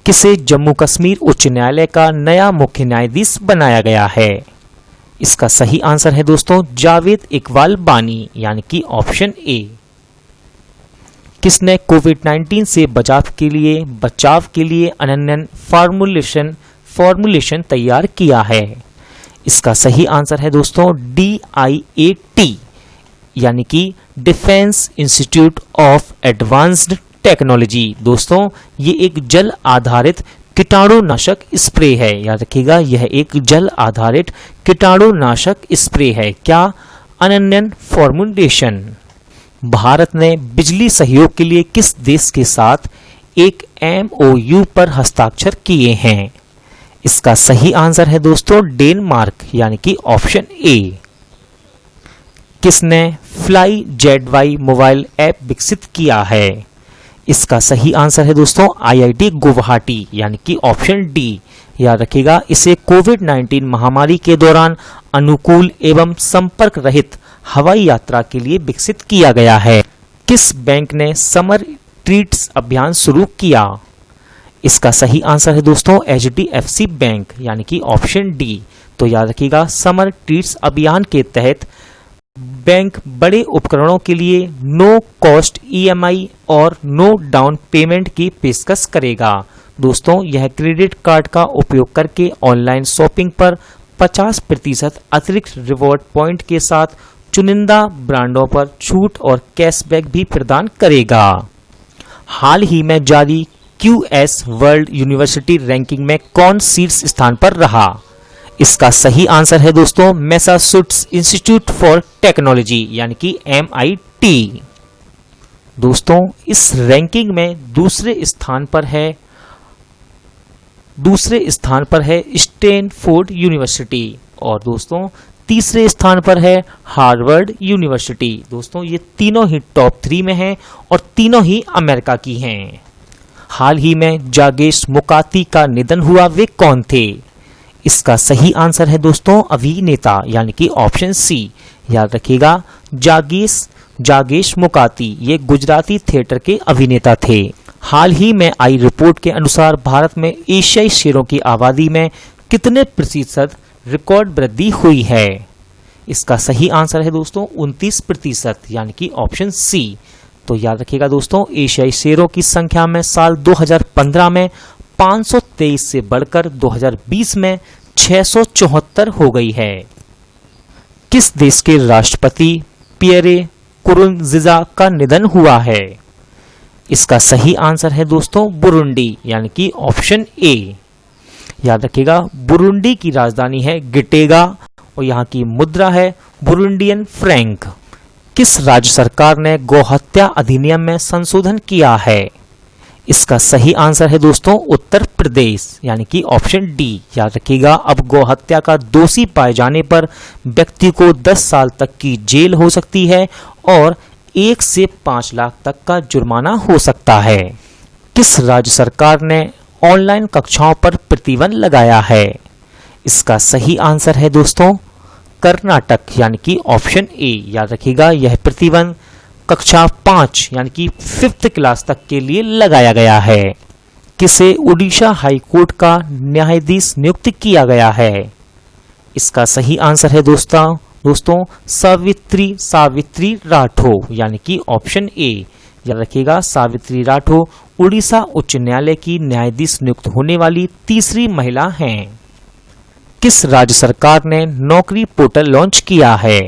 [SPEAKER 1] किसे जम्मू कश्मीर उच्च न्यायालय का नया मुख्य न्यायाधीश बनाया गया है? इसका सही आंसर है दोस्तों जावेद इकबाल बानी, यानी कि ऑप्शन ए। किसने कोविड-19 से बचाव के लिए अनन्य फॉर्मुलेशन फॉर्मुलेशन तैयार किया है? इसका सही आंसर है दोस्तों DIAT, यानी कि defence institute of advanced technology. दोस्तों ये एक जल आधारित कीटाणुनाशक स्प्रे है, याद रखिएगा यह एक जल आधारित कीटाणुनाशक स्प्रे है। क्या? अनन्य फॉर्मुलेशन। भारत ने बिजली सहयोग के लिए किस देश के साथ एक MOU पर हस्ताक्षर किए हैं? इसका सही आंसर है दोस्तों डेनमार्क, यानी कि ऑप्शन ए। किसने फ्लाई ZY मोबाइल ऐप विकसित किया है? इसका सही आंसर है दोस्तों IIT गुवाहाटी, यानी कि ऑप्शन डी। याद रखिएगा इसे कोविड-19 महामारी के दौरान अनुकूल एवं संपर्क रहित हवाई यात्रा के लिए विकसित किया गया है। किस बैंक ने समर ट्रीट्स अभियान शुरू किया? इसका सही आंसर है दोस्तों HDFC बैंक, यानी कि ऑप्शन डी। तो याद रखिएगा समर ट्रीट्स अभियान के तहत बैंक बड़े उपकरणों के लिए नो कॉस्ट EMI और नो डाउन पेमेंट की पेशकश करेगा। दोस्तों यह क्रेडिट कार्ड का उपयोग करके ऑनलाइन शॉपिंग पर 50% अतिरिक्त रिवॉर्ड पॉइंट के साथ चुनिंदा ब्रांडों पर छूट और कैशबैक भी प्रदान करेगा। हाल ही में जारी QS वर्ल्ड यूनिवर्सिटी रैंकिंग में कौन शीर्ष स्थान पर रहा? इसका सही आंसर है दोस्तों मैसाचुसेट्स इंस्टीट्यूट फॉर टेक्नोलॉजी, यानी कि MIT। दोस्तों इस रैंकिंग में दूसरे स्थान पर है स्टैनफोर्ड यूनिवर्सिटी और दोस्तों तीसरे स्थान पर है हार्वर्ड यूनिवर्सिटी। दोस्तों ये तीनों ही टॉप 3 में हैं और तीनों ही अमेरिका की हैं। हाल ही में जागेश मुकाती का निधन हुआ, वे कौन थे? इसका सही आंसर है दोस्तों अभिनेता, यानी कि ऑप्शन सी। याद रखिएगा जागेश मुकाती ये गुजराती थिएटर के अभिनेता थे। हाल ही में आई रिपोर्ट के अनुसार भारत में एशियाई शेरों की आबादी में कितने प्रतिशत रिकॉर्ड वृद्धि हुई है? इसका सही आंसर है दोस्तों 29%, यानी कि ऑप्शन सी। तो याद रखिएगा दोस्तों एशियाई शेरों की संख्या में साल 2015 में 523 से बढ़कर 2020 में 674 हो गई है। किस देश के राष्ट्रपति पियरे नकुरुनजिजा का निधन हुआ है? इसका सही आंसर है दोस्तों बुरुंडी, यानी कि ऑप्शन ए। याद रखिएगा बुरुंडी की राजधानी है गिटेगा और यहाँ की मुद्रा है बुरुंडियन फ्रैंक। किस राज्य सरकार ने गौहत्या अधिनियम में संशोधन किया है? इसका सही आंसर है दोस्तों उत्तर प्रदेश, यानी कि ऑप्शन डी। याद रखिएगा अब गौहत्या का दोषी पाए जाने पर व्यक्ति को 10 साल तक की जेल हो सकती है और 1 से 5 लाख तक का जुर्माना हो सकता है। किस राज्य सरकार ने ऑनलाइन कक्षाओं पर प्रतिबंध लगाया है? इसका सही आंसर है दोस्तों कर्नाटक, यानी कि ऑप्शन ए। याद रखिएगा यह प्रतिबंध कक्षा 5 यानी कि 5th क्लास तक के लिए लगाया गया है। किसे उड़ीसा हाईकोर्ट का न्यायाधीश नियुक्त किया गया है? इसका सही आंसर है दोस्तों सावित्री राठो, यानी कि ऑप्शन ए। याद रखिएगा सावित्री राठो उड़ीसा उच्च न्यायालय की न्यायाधीश नियुक्त होने वाली तीसरी महिला हैं। किस राज्य सरकार ने नौकरी पोर्टल लॉन्च किया है?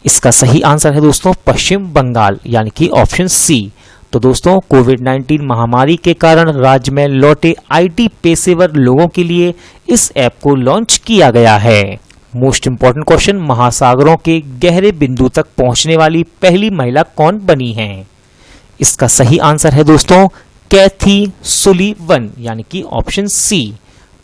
[SPEAKER 1] इसका सही आंसर है दोस्तों पश्चिम बंगाल, यानी कि ऑप्शन सी। तो दोस्तों कोविड-19 महामारी के कारण राज्य में लौटे IT पेशेवर लोगों के लिए इस ऐप को लॉन्च किया गया है। मोस्ट इंपॉर्टेंट क्वेश्चन, महासागरों के गहरे बिंदु तक पहुंचने वाली पहली महिला कौन बनी है? इसका सही आंसर है दोस्तों कैथी सुलीवन, यानी कि ऑप्शन सी।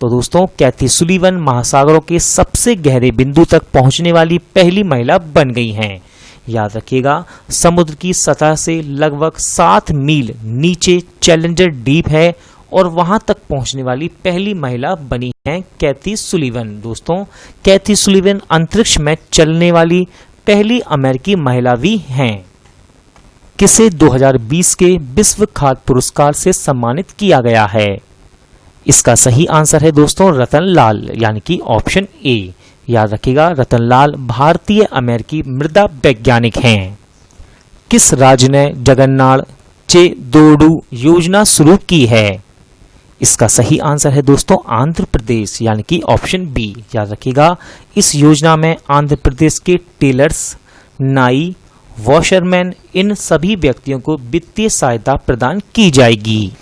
[SPEAKER 1] तो दोस्तों कैथी सुलीवन महासागरों के सबसे गहरे बिंदु तक पहुंचने वाली पहली महिला बन गई हैं। याद रखिएगा समुद्र की सतह से लगभग 7 मील नीचे चैलेंजर डीप है और वहां तक पहुंचने वाली पहली महिला बनी है कैथी सुलीवन। दोस्तों कैथी सुलीवन अंतरिक्ष में चलने वाली पहली अमेरिकी महिला भी हैं। किसे 2020 के विश्व खाद्य पुरस्कार से सम्मानित किया गया है? इसका सही आंसर है दोस्तों रतनलाल, यानी कि ऑप्शन ए। याद रखिएगा रतनलाल भारतीय अमेरिकी मृदा वैज्ञानिक हैं। किस राज्य ने जगन्नाथ चेदोडू योजना शुरू की है? इसका सही आंसर है दोस्तों आंध्र प्रदेश यानी कि ऑप्शन बी। याद रखिएगा, इस योजना में आंध्र प्रदेश के टेलर्स, नाई, वॉशरमैन इन सभी व्यक्तियों को वित्तीय सहायता प्रदान की जाएगी।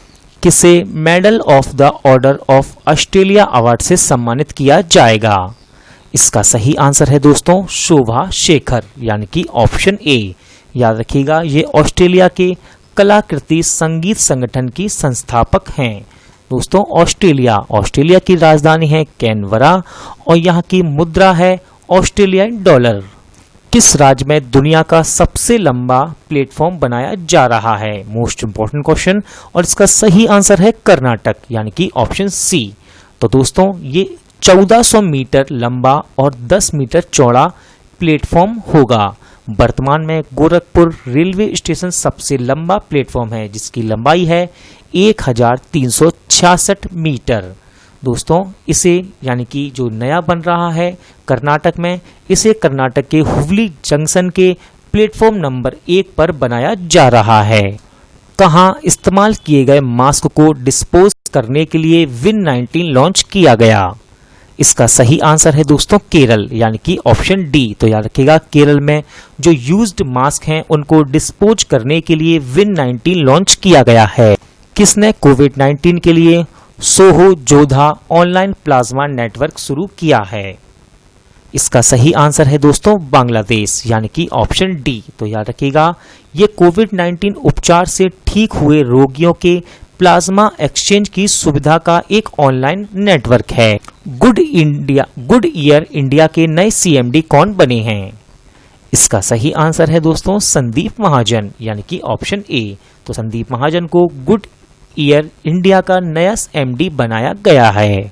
[SPEAKER 1] किसे medal of the order of Australia award से सम्मानित किया जाएगा? इसका सही आंसर है दोस्तों शोभा शेखर यानी कि ऑप्शन ए। याद रखिएगा, ये ऑस्ट्रेलिया के कलाकृति संगीत संगठन की संस्थापक हैं। दोस्तों ऑस्ट्रेलिया की राजधानी है कैनबरा और यहाँ की मुद्रा है ऑस्ट्रेलियाई डॉलर। किस राज्य में दुनिया का सबसे लंबा प्लेटफॉर्म बनाया जा रहा है? मोस्ट इंपॉर्टेंट क्वेश्चन, और इसका सही आंसर है कर्नाटक यानी कि ऑप्शन सी। तो दोस्तों ये 1400 मीटर लंबा और 10 मीटर चौड़ा प्लेटफॉर्म होगा। वर्तमान में गोरखपुर रेलवे स्टेशन सबसे लंबा प्लेटफॉर्म है जिसकी लंबाई है 1366 मीटर। दोस्तों इसे यानी कि जो नया बन रहा है कर्नाटक में, इसे कर्नाटक के हुबली जंक्शन के प्लेटफॉर्म नंबर 1 पर बनाया जा रहा है। कहाँ इस्तेमाल किए गए मास्क को डिस्पोज करने के लिए विन-19 लॉन्च किया गया? इसका सही आंसर है दोस्तों केरल यानी कि ऑप्शन डी। तो याद रखिएगा, केरल में जो यूज्ड मास्क हैं उनको डिस्पोज करने के लिए विन-19 लॉन्च किया गया है। किसने कोविड-19 के लिए Soho Jodha online plasma network शुरू किया है? इसका सही आंसर है दोस्तों बांग्लादेश यानी कि ऑप्शन डी। तो याद रखिएगा, ये कोविड-19 उपचार से ठीक हुए रोगियों के प्लाज्मा एक्सचेंज की सुविधा का एक ऑनलाइन नेटवर्क है। गुड ईयर इंडिया के नए सीएमडी कौन बने हैं? इसका सही आंसर है दोस्तों संदीप महाजन यानी कि ऑप्शन ए। तो संदीप महाजन को गुड ईयर इंडिया का नया एमडी बनाया गया है।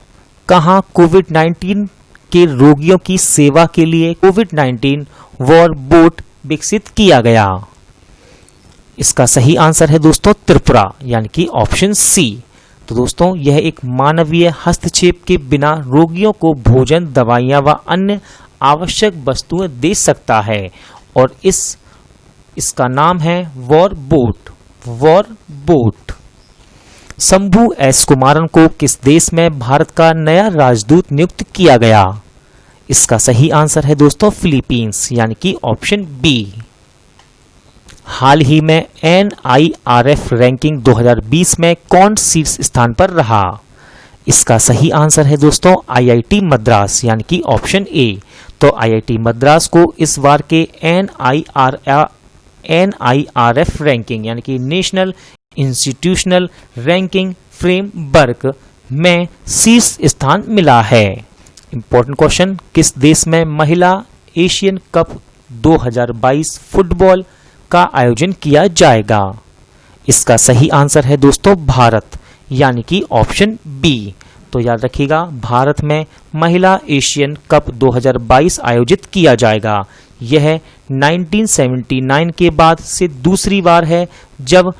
[SPEAKER 1] कहाँ कोविड-19 के रोगियों की सेवा के लिए कोविड-19 वॉर बोट विकसित किया गया? इसका सही आंसर है दोस्तों त्रिपुरा यानी कि ऑप्शन सी। तो दोस्तों यह एक मानवीय हस्तक्षेप के बिना रोगियों को भोजन, दवाइयां व अन्य आवश्यक वस्तुएं दे सकता है और इसका नाम है war boat. Shambhu S Kumaran को किस देश में भारत का नया राजदूत नियुक्त किया गया? इसका सही आंसर है दोस्तों फिलीपींस यानी कि ऑप्शन बी। हाल ही में NIRF रैंकिंग 2020 में कौन शीर्ष स्थान पर रहा? इसका सही आंसर है दोस्तों IIT मद्रास यानी कि ऑप्शन ए। तो IIT मद्रास को इस बार के NIRF रैंकिंग यानी कि नेशनल इंस्टीट्यूशनल रैंकिंग फ्रेमवर्क में शीर्ष स्थान मिला है। इंपॉर्टेंट क्वेश्चन, किस देश में महिला एशियन कप 2022 फुटबॉल का आयोजन किया जाएगा? इसका सही आंसर है दोस्तों भारत यानी कि ऑप्शन बी। तो याद रखिएगा, भारत में महिला एशियन कप 2022 आयोजित किया जाएगा। यह 1979 के बाद से दूसरी बार है जब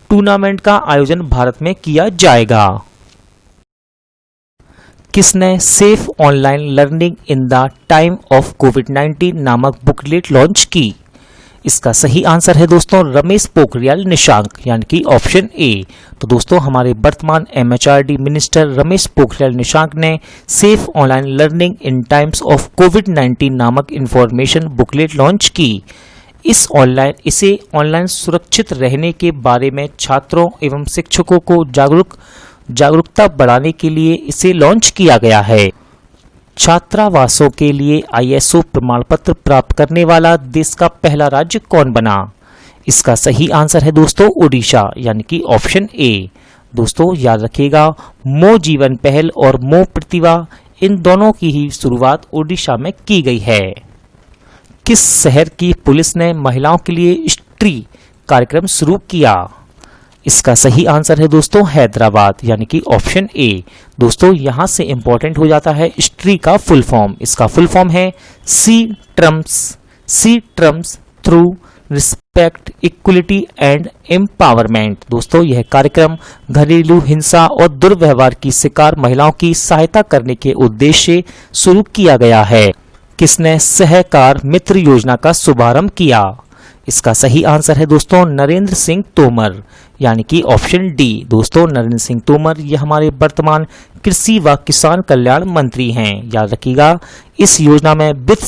[SPEAKER 1] टूर्नामेंट का आयोजन भारत में किया जाएगा। किसने safe online learning in the time of कोविड-19 नामक बुकलेट लॉन्च की? इसका सही आंसर है दोस्तों रमेश पोखरियाल निशंक यानी कि ऑप्शन ए। तो दोस्तों हमारे वर्तमान MHRD मिनिस्टर रमेश पोखरियाल निशंक ने safe online learning in times of कोविड-19 नामक इंफॉर्मेशन बुकलेट लॉन्च की। इसे ऑनलाइन सुरक्षित रहने के बारे में छात्रों एवं शिक्षकों को जागरूकता बढ़ाने के लिए इसे लॉन्च किया गया है। छात्रावासों के लिए ISO प्रमाण पत्र प्राप्त करने वाला देश का पहला राज्य कौन बना? इसका सही आंसर है दोस्तों ओडिशा यानी कि ऑप्शन ए। दोस्तों याद रखिएगा, मो जीवन पहल और मो प्रतिभा इन दोनों की ही शुरुआत ओडिशा में की गई है। किस शहर की पुलिस ने महिलाओं के लिए स्त्री कार्यक्रम शुरू किया? इसका सही आंसर है दोस्तों हैदराबाद यानी कि ऑप्शन ए। दोस्तों यहां से इंपॉर्टेंट हो जाता है स्त्री का फुल फॉर्म। इसका फुल फॉर्म है सी ट्रम्स through respect, equality and empowerment. दोस्तों यह कार्यक्रम घरेलू हिंसा और दुर्व्यवहार की शिकार महिलाओं की सहायता करने के उद्देश्य से शुरू किया गया है। किसने सहकार मित्र योजना का शुभारंभ किया? इसका सही आंसर है दोस्तों नरेंद्र सिंह तोमर, यानी कि ऑप्शन डी। दोस्तों नरेंद्र सिंह तोमर ये हमारे वर्तमान कृषि व किसान कल्याण मंत्री हैं। याद रखिएगा, इस योजना में विथ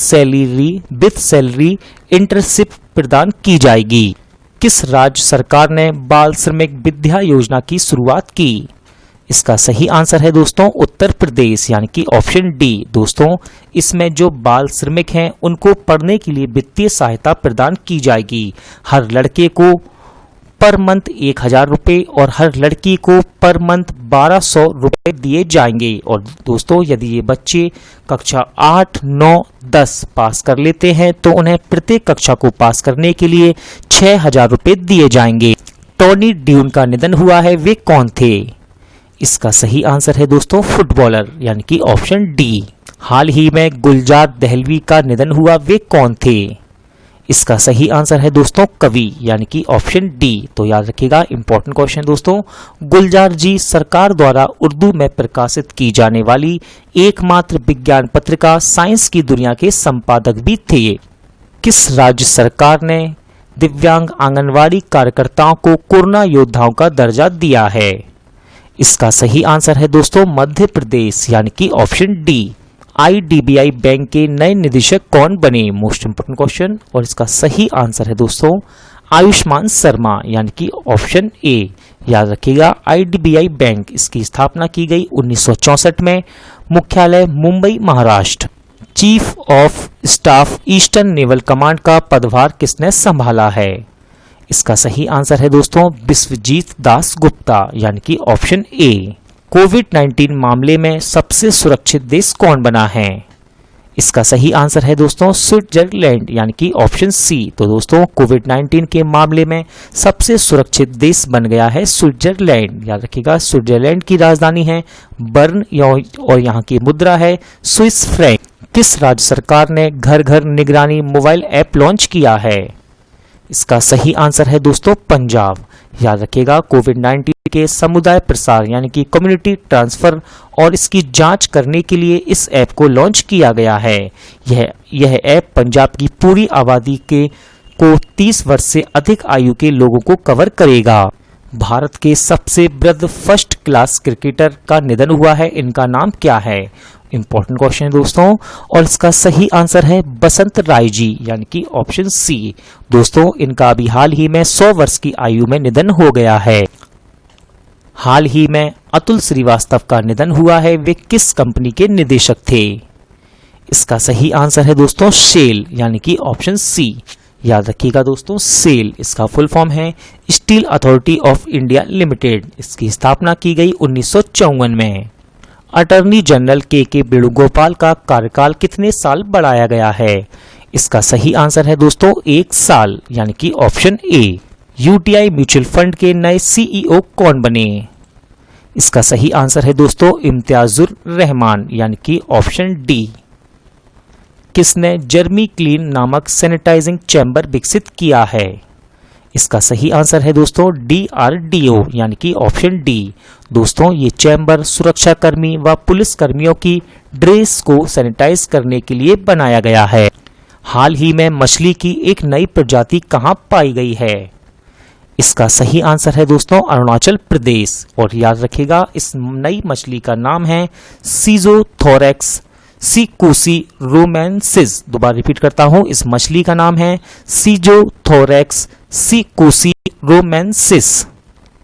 [SPEAKER 1] सैलरी इंटर्नशिप प्रदान की जाएगी। किस राज्य सरकार ने बाल श्रमिक विद्या योजना की शुरुआत की? इसका सही आंसर है दोस्तों उत्तर प्रदेश, यानी कि ऑप्शन डी। दोस्तों इसमें जो बाल श्रमिक हैं उनको पढ़ने के लिए वित्तीय सहायता प्रदान की जाएगी। हर लड़के को पर मंथ 1000 रुपये और हर लड़की को पर मंथ 1200 रुपये दिए जाएंगे। और दोस्तों यदि ये बच्चे कक्षा 8, 9, 10 पास कर लेते हैं तो उन्हें प्रत्येक कक्षा को पास करने के लिए 6000 रुपये दिए जाएंगे। टोनी ड्यून का निधन हुआ है, वे कौन थे? इसका सही आंसर है दोस्तों फुटबॉलर, यानी कि ऑप्शन डी। हाल ही में गुलजार दहलवी का निधन हुआ, वे कौन थे? इसका सही आंसर है दोस्तों कवि, यानी कि ऑप्शन डी। तो याद रखिएगा, इंपॉर्टेंट क्वेश्चन दोस्तों। गुलजार जी सरकार द्वारा उर्दू में प्रकाशित की जाने वाली एकमात्र विज्ञान पत्रिका साइंस की दुनिया के संपादक भी थे। किस राज्य सरकार ने दिव्यांग आंगनवाड़ी कार्यकर्ताओं को कोरोना योद्धाओं का दर्जा दिया है? इसका सही आंसर है दोस्तों मध्य प्रदेश, यानी कि ऑप्शन डी। IDBI बैंक के नए निदेशक कौन बने? Most important question. और इसका सही आंसर है दोस्तों आयुष्मान शर्मा, यानी कि ऑप्शन ए। याद रखिएगा, IDBI बैंक इसकी स्थापना की गई 1964 में, मुख्यालय Mumbai Maharashtra. Chief of staff eastern naval command का पदभार किसने संभाला है? इसका सही आंसर है दोस्तों विश्वजीत दास गुप्ता, यानी कि ऑप्शन ए। कोविड-19 मामले में सबसे सुरक्षित देश कौन बना है? इसका सही आंसर है दोस्तों स्विट्जरलैंड, यानी कि ऑप्शन सी। तो दोस्तों कोविड-19 के मामले में सबसे सुरक्षित देश बन गया है स्विट्जरलैंड। याद रखिएगा, स्विट्जरलैंड की राजधानी है बर्न और यहाँ की मुद्रा है स्विस फ्रैंक। किस राज्य सरकार ने घर घर निगरानी मोबाइल ऐप लॉन्च किया है? इसका सही आंसर है दोस्तों पंजाब। याद रखिएगा, कोविड-19 के समुदाय प्रसार यानी कि कम्युनिटी ट्रांसफर और इसकी जांच करने के लिए इस ऐप को लॉन्च किया गया है। यह ऐप पंजाब की पूरी आबादी को 30 वर्ष से अधिक आयु के लोगों को कवर करेगा। भारत के सबसे वृद्ध फर्स्ट क्लास क्रिकेटर का निधन हुआ है, इनका नाम क्या है? इंपॉर्टेंट क्वेश्चन है दोस्तों, और इसका सही आंसर है बसंत राय जी, यानी कि ऑप्शन सी। दोस्तों इनका अभी हाल ही में 100 वर्ष की आयु में निधन हो गया है। हाल ही में अतुल श्रीवास्तव का निधन हुआ है, वे किस कंपनी के निदेशक थे? इसका सही आंसर है दोस्तों शेल, यानी कि ऑप्शन सी। याद रखिएगा दोस्तों सेल इसका फुल फॉर्म है steel authority of India limited. इसकी स्थापना की गई 1954 में। अटॉर्नी जनरल के वेणुगोपाल का कार्यकाल कितने साल बढ़ाया गया है? इसका सही आंसर है दोस्तों 1 साल, यानी कि option A. UTI mutual fund के नए सीईओ कौन बने? इसका सही आंसर है दोस्तों इम्तियाजुर रहमान, यानी कि ऑप्शन डी। किसने जर्मी क्लीन नामक सैनिटाइजिंग चैम्बर विकसित किया है? इसका सही आंसर है दोस्तों DRDO, यानी कि ऑप्शन डी। दोस्तों ये चैम्बर सुरक्षाकर्मी व पुलिस कर्मियों की ड्रेस को सैनिटाइज करने के लिए बनाया गया है। हाल ही में मछली की एक नई प्रजाति कहां पाई गई है? इसका सही आंसर है दोस्तों अरुणाचल प्रदेश। और याद रखिएगा इस नई मछली का नाम है सीजोथोरैक्स सिकुसी रोमेंसिस। दोबारा रिपीट करता हूं, इस मछली का नाम है सीजोथोरैक्स सिकुसी रोमेंसिस।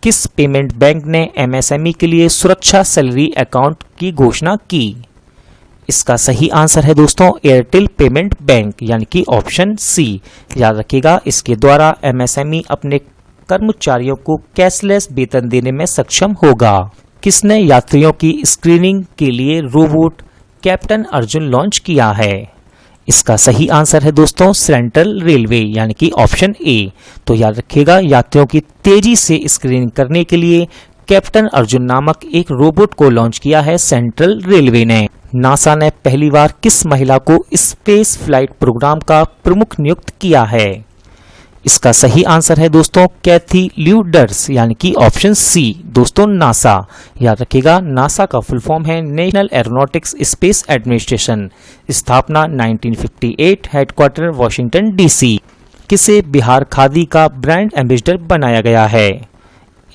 [SPEAKER 1] किस पेमेंट बैंक ने MSME के लिए सुरक्षा सैलरी अकाउंट की घोषणा की? इसका सही आंसर है दोस्तों एयरटेल पेमेंट बैंक, यानी कि ऑप्शन सी। याद रखिएगा इसके द्वारा MSME अपने कर्मचारियों को कैशलेस वेतन देने में सक्षम होगा। किसने यात्रियों की स्क्रीनिंग के लिए रोबोट कैप्टन अर्जुन लॉन्च किया है? इसका सही आंसर है दोस्तों सेंट्रल रेलवे, यानी कि ऑप्शन ए। तो याद रखिएगा यात्रियों की तेजी से स्क्रीनिंग करने के लिए कैप्टन अर्जुन नामक एक रोबोट को लॉन्च किया है सेंट्रल रेलवे ने। नासा ने पहली बार किस महिला को स्पेस फ्लाइट प्रोग्राम का प्रमुख नियुक्त किया है? इसका सही आंसर है दोस्तों कैथी ल्यूडर्स, यानी कि ऑप्शन सी। दोस्तों नासा, याद रखिएगा नासा का फुल फॉर्म है नेशनल एरोनॉटिक्स स्पेस एडमिनिस्ट्रेशन। स्थापना 1958, हेडक्वार्टर वॉशिंगटन DC। किसे बिहार खादी का ब्रांड एम्बेसडर बनाया गया है?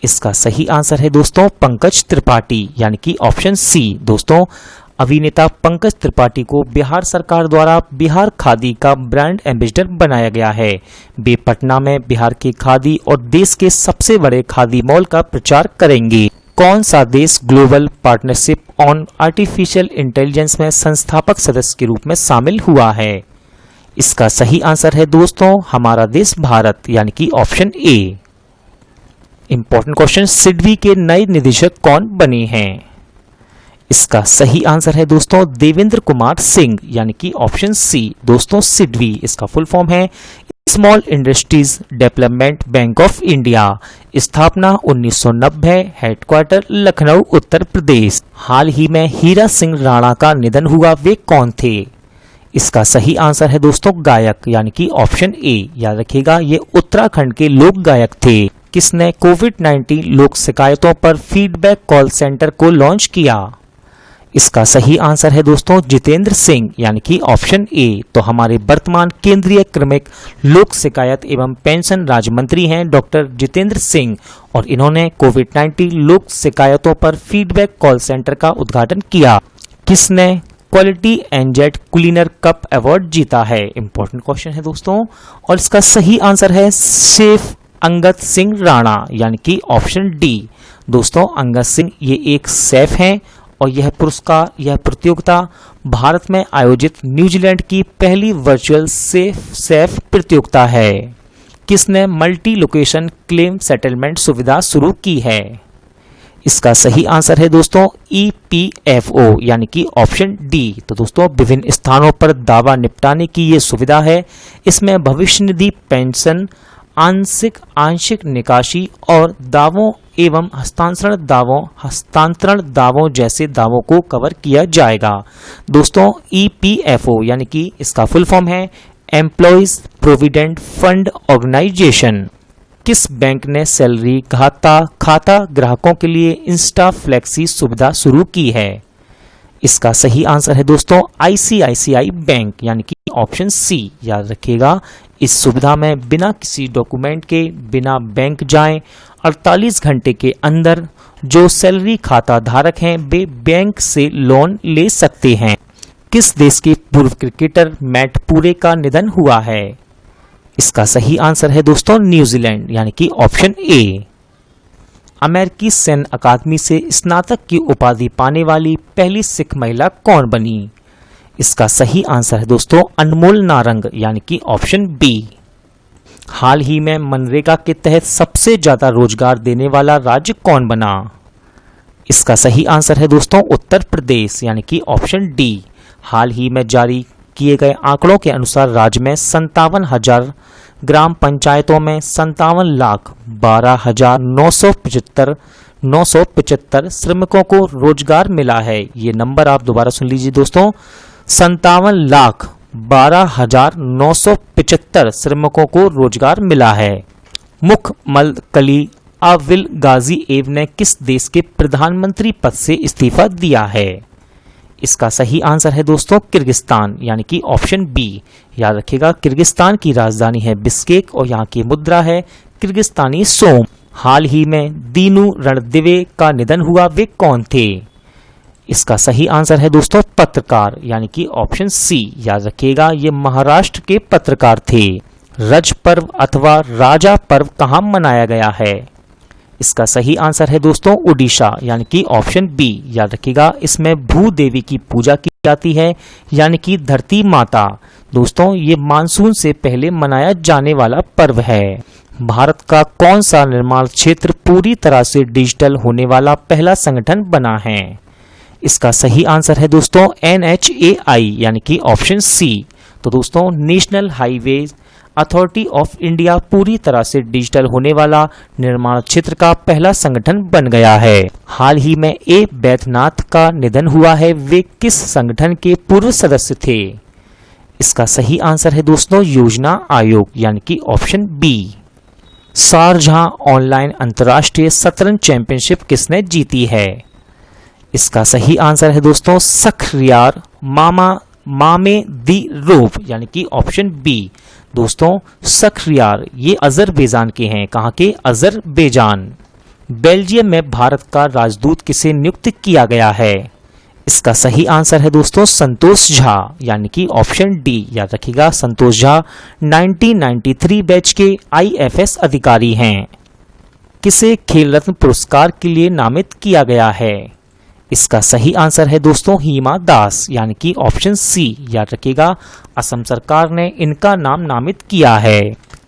[SPEAKER 1] इसका सही आंसर है दोस्तों पंकज त्रिपाठी यानी कि ऑप्शन सी। दोस्तों अभिनेता पंकज त्रिपाठी को बिहार सरकार द्वारा बिहार खादी का ब्रांड एम्बेसडर बनाया गया है। वे पटना में बिहार की खादी और देश के सबसे बड़े खादी मॉल का प्रचार करेंगे। कौन सा देश global partnership on artificial intelligence में संस्थापक सदस्य के रूप में शामिल हुआ है? इसका सही आंसर है दोस्तों हमारा देश भारत यानी कि option A. Important question, SIDBI के नए निदेशक कौन बने हैं? इसका सही आंसर है दोस्तों देवेंद्र कुमार सिंह यानी कि ऑप्शन सी। दोस्तों सिडबी इसका फुल फॉर्म है small industries development bank of India. स्थापना 1990, हेडक्वार्टर लखनऊ उत्तर प्रदेश। हाल ही में हीरा सिंह राणा का निधन हुआ, वे कौन थे? इसका सही आंसर है दोस्तों गायक यानी कि ऑप्शन ए। याद रखिएगा ये उत्तराखंड के लोक गायक थे। किसने कोविड-19 लोक शिकायतों पर फीडबैक कॉल सेंटर को लॉन्च किया? इसका सही आंसर है दोस्तों जितेंद्र सिंह यानी कि ऑप्शन ए। तो हमारे वर्तमान केंद्रीय क्रमिक लोक शिकायत एवं पेंशन राज्य मंत्री हैं डॉक्टर जितेंद्र सिंह और इन्होंने कोविड-19 लोक शिकायतों पर फीडबैक कॉल सेंटर का उद्घाटन किया। किसने क्वालिटी एनजेट क्लीनर कप अवार्ड जीता है? इंपॉर्टेंट क्वेश्चन है दोस्तों और इसका सही आंसर है शेफ अंगद सिंह राणा यानी कि ऑप्शन डी। दोस्तों अंगद सिंह ये एक शेफ हैं और यह पुरस्कार यह प्रतियोगिता भारत में आयोजित न्यूजीलैंड की पहली वर्चुअल शेफ प्रतियोगिता है। किसने मल्टी लोकेशन क्लेम सेटलमेंट सुविधा शुरू की है? इसका सही आंसर है दोस्तों EPFO यानी कि ऑप्शन डी। तो दोस्तों विभिन्न स्थानों पर दावा निपटाने की ये सुविधा है। इसमें भविष्य निधि पेंशन आंशिक निकासी और दावों एवं हस्तांतरण दावों जैसे दावों को कवर किया जाएगा। दोस्तों EPFO यानी कि इसका फुल फॉर्म है एम्प्लॉइज प्रोविडेंट फंड ऑर्गेनाइजेशन। किस बैंक ने सैलरी खाता ग्राहकों के लिए इंस्टा फ्लेक्सी सुविधा शुरू की है? इसका सही आंसर है दोस्तों ICICI बैंक यानी कि ऑप्शन सी। याद रखिएगा इस सुविधा में बिना किसी डॉक्यूमेंट के बिना बैंक जाएं 48 घंटे के अंदर जो सैलरी खाता धारक हैं वे बैंक से लोन ले सकते हैं। किस देश के पूर्व क्रिकेटर मैट पूरे का निधन हुआ है? इसका सही आंसर है दोस्तों न्यूजीलैंड यानी कि ऑप्शन ए। अमेरिकी सैन्य अकादमी से स्नातक की उपाधि पाने वाली पहली सिख महिला कौन बनी? इसका सही आंसर है दोस्तों अनमोल नारंग यानी कि ऑप्शन बी। हाल ही में मनरेगा के तहत सबसे ज्यादा रोजगार देने वाला राज्य कौन बना? इसका सही आंसर है दोस्तों उत्तर प्रदेश यानी कि ऑप्शन डी। हाल ही में जारी किए गए आंकड़ों के अनुसार राज्य में 57,000 ग्राम पंचायतों में 57,12,975 श्रमिकों को रोजगार मिला है। ये नंबर आप दोबारा सुन लीजिए दोस्तों 57,12,975 श्रमिकों को रोजगार मिला है। मुखमलकली अविल गाजीएव ने किस देश के प्रधानमंत्री पद से इस्तीफा दिया है? इसका सही आंसर है दोस्तों किर्गिस्तान यानी कि ऑप्शन बी। याद रखिएगा किर्गिस्तान की राजधानी है बिश्केक और यहाँ की मुद्रा है किर्गिस्तानी सोम। हाल ही में दीनू रणदिवे का निधन हुआ, वे कौन थे? इसका सही आंसर है दोस्तों पत्रकार यानी कि ऑप्शन सी। याद रखिएगा ये महाराष्ट्र के पत्रकार थे। रज पर्व अथवा राजा पर्व कहाँ मनाया गया है? इसका सही आंसर है दोस्तों उड़ीसा यानी कि ऑप्शन बी। याद रखिएगा इसमें भूदेवी की पूजा की जाती है यानी कि धरती माता। दोस्तों ये मानसून से पहले मनाया जाने वाला पर्व है। भारत का कौन सा निर्माण क्षेत्र पूरी तरह से डिजिटल होने वाला पहला संगठन बना है? इसका सही आंसर है दोस्तों NHAI यानी कि ऑप्शन सी। तो दोस्तों national highway authority of India पूरी तरह से डिजिटल होने वाला निर्माण क्षेत्र का पहला संगठन बन गया है। हाल ही में A बैद्यनाथ का निधन हुआ है, वे किस संगठन के पूर्व सदस्य थे? इसका सही आंसर है दोस्तों योजना आयोग यानी कि ऑप्शन बी। शारजाह ऑनलाइन अंतर्राष्ट्रीय शतरंज चैंपियनशिप किसने जीती है? इसका सही आंसर है दोस्तों सख्रियार मामे दी रोब यानी कि ऑप्शन बी। दोस्तों शख्रियार ये अजरबैजान के हैं। कहाँ के? अजरबैजान। बेल्जियम में भारत का राजदूत किसे नियुक्त किया गया है? इसका सही आंसर है दोस्तों संतोष झा, यानी कि ऑप्शन डी। याद रखिएगा, संतोष झा 1993 बैच के IFS अधिकारी हैं। किसे खेल रत्न पुरस्कार के लिए नामित किया गया है? इसका सही आंसर है दोस्तों हिमा दास, यानी कि ऑप्शन सी। याद रखिएगा, असम सरकार ने इनका नाम नामित किया है।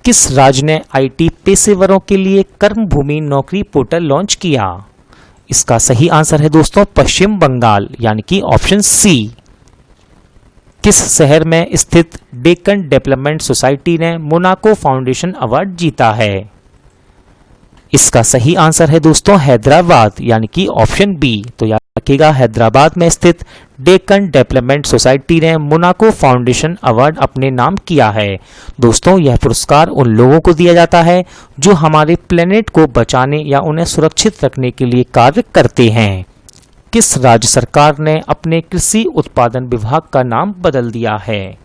[SPEAKER 1] किस राज्य ने IT पेशेवरों के लिए कर्मभूमि नौकरी पोर्टल लॉन्च किया? इसका सही आंसर है दोस्तों पश्चिम बंगाल, यानी कि ऑप्शन सी। किस शहर में स्थित डेक्कन डेवलपमेंट सोसाइटी ने मोनाको फाउंडेशन अवार्ड जीता है? इसका सही आंसर है दोस्तों हैदराबाद, यानी कि ऑप्शन बी। तो याद रखिएगा, हैदराबाद में स्थित डेक्कन डेवलपमेंट सोसाइटी ने मोनाको फाउंडेशन अवार्ड अपने नाम किया है। दोस्तों यह पुरस्कार उन लोगों को दिया जाता है जो हमारे प्लेनेट को बचाने या उन्हें सुरक्षित रखने के लिए कार्य करते हैं। किस राज्य सरकार ने अपने कृषि उत्पादन विभाग का नाम बदल दिया है?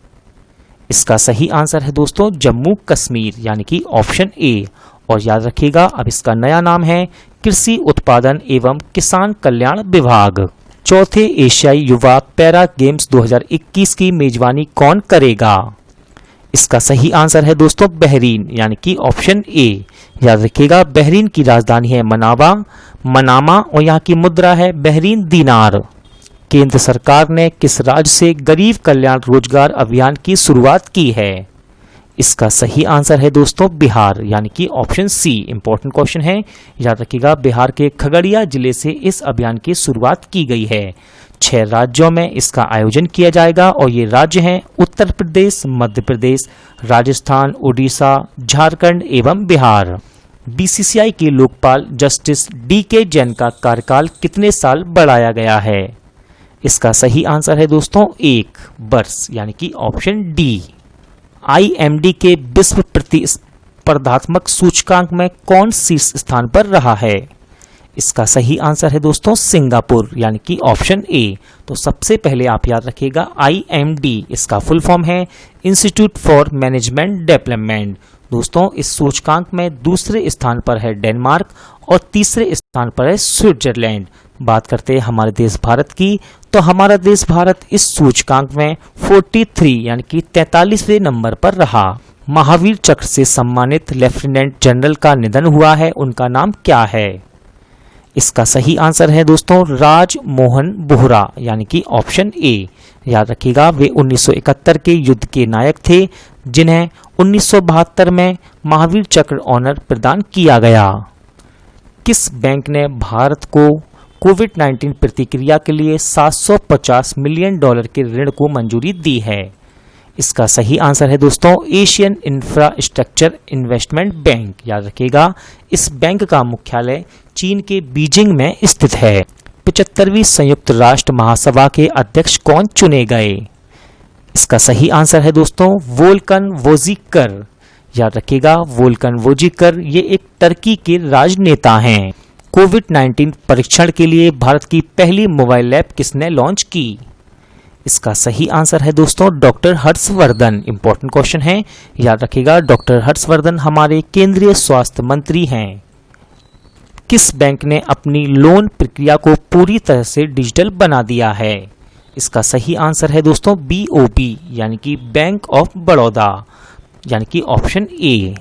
[SPEAKER 1] इसका सही आंसर है दोस्तों जम्मू कश्मीर, यानी कि ऑप्शन ए। और याद रखिएगा, अब इसका नया नाम है कृषि उत्पादन एवं किसान कल्याण विभाग। चौथे एशियाई युवा पैरा गेम्स 2021 की मेजबानी कौन करेगा? इसका सही आंसर है दोस्तों बहरीन, यानी कि ऑप्शन ए। याद रखिएगा, बहरीन की राजधानी है मनामा और यहाँ की मुद्रा है बहरीन दीनार। केंद्र सरकार ने किस राज्य से गरीब कल्याण रोजगार अभियान की शुरुआत की है? इसका सही आंसर है दोस्तों बिहार, यानी कि ऑप्शन सी। इंपॉर्टेंट क्वेश्चन है, याद रखिएगा, बिहार के खगड़िया जिले से इस अभियान की शुरुआत की गई है। 6 राज्यों में इसका आयोजन किया जाएगा और ये राज्य हैं उत्तर प्रदेश, मध्य प्रदेश, राजस्थान, उड़ीसा, झारखंड एवं बिहार। BCCI के लोकपाल जस्टिस DK जैन का कार्यकाल कितने साल बढ़ाया गया है? इसका सही आंसर है दोस्तों 1 वर्ष, यानी कि ऑप्शन डी। IMD के विश्व प्रतिस्पर्धात्मक सूचकांक में कौन शीर्ष स्थान पर रहा है? इसका सही आंसर है दोस्तों सिंगापुर, यानी कि ऑप्शन ए। तो सबसे पहले आप याद रखिएगा IMD, इसका फुल फॉर्म है इंस्टीट्यूट फॉर मैनेजमेंट डेवलपमेंट। दोस्तों इस सूचकांक में दूसरे स्थान पर है डेनमार्क और तीसरे स्थान पर है स्विट्जरलैंड। बात करते हैं हमारे देश भारत की, तो हमारा देश भारत इस सूचकांक में 43 यानी कि 43वें नंबर पर रहा। महावीर चक्र से सम्मानित लेफ्टिनेंट जनरल का निधन हुआ है, उनका नाम क्या है? इसका सही आंसर है दोस्तों राज मोहन बोहरा, यानी कि ऑप्शन ए। याद रखिएगा, वे 1971 के युद्ध के नायक थे जिन्हें 1972 में महावीर चक्र ऑनर प्रदान किया गया। किस बैंक ने भारत को कोविड-19 प्रतिक्रिया के लिए $750 मिलियन के ऋण को मंजूरी दी है? इसका सही आंसर है दोस्तों एशियन इंफ्रास्ट्रक्चर इन्वेस्टमेंट बैंक। याद रखिएगा, इस बैंक का मुख्यालय चीन के बीजिंग में स्थित है। 75वीं संयुक्त राष्ट्र महासभा के अध्यक्ष कौन चुने गए? इसका सही आंसर है दोस्तों वोल्कन वोजिकर। याद रखिएगा, वोल्कन वोजिकर ये एक टर्की के राजनेता हैं। कोविड-19 परीक्षण के लिए भारत की पहली मोबाइल ऐप किसने लॉन्च की? इसका सही आंसर है दोस्तों डॉक्टर हर्षवर्धन। इंपॉर्टेंट क्वेश्चन है, याद रखिएगा, डॉक्टर हर्षवर्धन हमारे केंद्रीय स्वास्थ्य मंत्री हैं। किस बैंक ने अपनी लोन प्रक्रिया को पूरी तरह से डिजिटल बना दिया है? इसका सही आंसर है दोस्तों BOB, यानी कि बैंक ऑफ बड़ौदा, यानी कि ऑप्शन ए।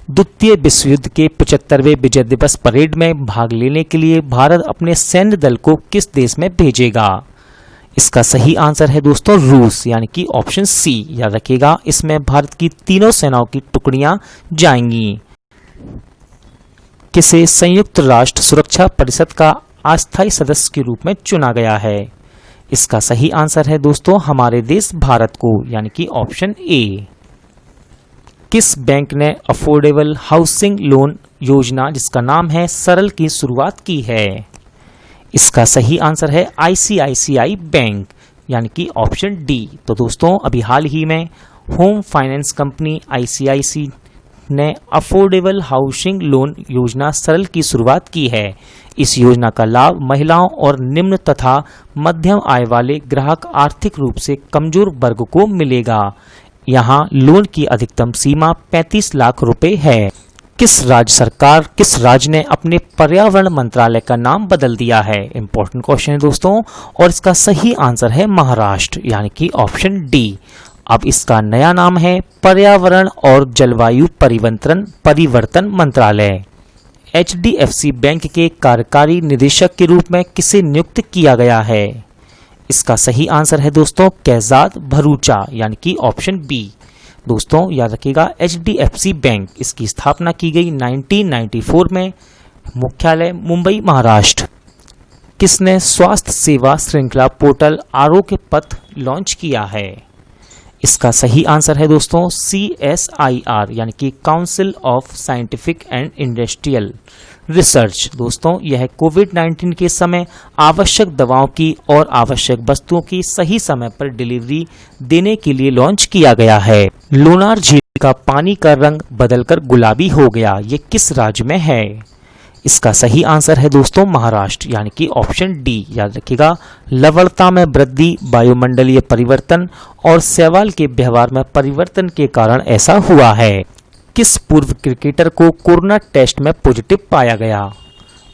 [SPEAKER 1] द्वितीय विश्व युद्ध के 75वें विजय दिवस परेड में भाग लेने के लिए भारत अपने सैन्य दल को किस देश में भेजेगा? इसका सही आंसर है दोस्तों रूस, यानी कि ऑप्शन सी। याद रखिएगा, इसमें भारत की तीनों सेनाओं की टुकड़ियां जाएंगी। किसे संयुक्त राष्ट्र सुरक्षा परिषद का अस्थायी सदस्य के रूप में चुना गया है? इसका सही आंसर है दोस्तों हमारे देश भारत को, यानी कि ऑप्शन ए। किस बैंक ने अफोर्डेबल हाउसिंग लोन योजना जिसका नाम है सरल की शुरुआत की है? इसका सही आंसर है ICICI बैंक, यानी कि ऑप्शन डी। तो दोस्तों अभी हाल ही में होम फाइनेंस कंपनी ICICI ने अफोर्डेबल हाउसिंग लोन योजना सरल की शुरुआत की है। इस योजना का लाभ महिलाओं और निम्न तथा मध्यम आय वाले ग्राहक आर्थिक रूप से कमजोर वर्ग को मिलेगा। यहाँ लोन की अधिकतम सीमा 35 लाख रुपए है। किस राज्य ने अपने पर्यावरण मंत्रालय का नाम बदल दिया है? इंपॉर्टेंट क्वेश्चन है दोस्तों, और इसका सही आंसर है महाराष्ट्र, यानी कि ऑप्शन डी। अब इसका नया नाम है पर्यावरण और जलवायु परिवर्तन मंत्रालय। HDFC बैंक के कार्यकारी निदेशक के रूप में किसे नियुक्त किया गया है? इसका सही आंसर है दोस्तों कैजाद भरूचा, यानी कि ऑप्शन बी। दोस्तों याद रखिएगा, HDFC बैंक, इसकी स्थापना की गई 1994 में, मुख्यालय मुंबई महाराष्ट्र। किसने स्वास्थ्य सेवा श्रृंखला पोर्टल आरोग्य पथ लॉन्च किया है? इसका सही आंसर है दोस्तों CSIR, यानी कि council of scientific and industrial research. दोस्तों यह कोविड-19 के समय आवश्यक दवाओं की और आवश्यक वस्तुओं की सही समय पर डिलीवरी देने के लिए लॉन्च किया गया है। लोनार झील का पानी का रंग बदलकर गुलाबी हो गया, ये किस राज्य में है? इसका सही आंसर है दोस्तों महाराष्ट्र, यानी कि ऑप्शन डी। याद रखिएगा, लवणता में वृद्धि, वायुमंडलीय परिवर्तन और शैवाल के व्यवहार में परिवर्तन के कारण ऐसा हुआ है। किस पूर्व क्रिकेटर को कोरोना टेस्ट में पॉजिटिव पाया गया?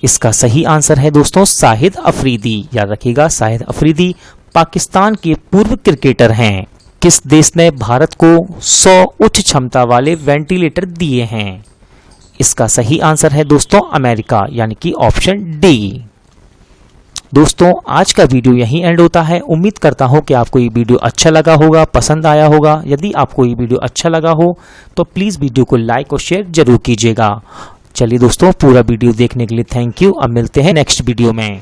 [SPEAKER 1] इसका सही आंसर है दोस्तों शाहिद अफरीदी। याद रखिएगा, शाहिद अफरीदी पाकिस्तान के पूर्व क्रिकेटर हैं। किस देश ने भारत को 100 उच्च क्षमता वाले वेंटिलेटर दिए हैं? इसका सही आंसर है दोस्तों अमेरिका, यानी कि ऑप्शन डी। दोस्तों आज का वीडियो यहीं एंड होता है। उम्मीद करता हूं कि आपको ये वीडियो अच्छा लगा होगा, पसंद आया होगा। यदि आपको ये वीडियो अच्छा लगा हो तो प्लीज़ वीडियो को लाइक और शेयर जरूर कीजिएगा। चलिए दोस्तों, पूरा वीडियो देखने के लिए थैंक यू। अब मिलते हैं नेक्स्ट वीडियो में।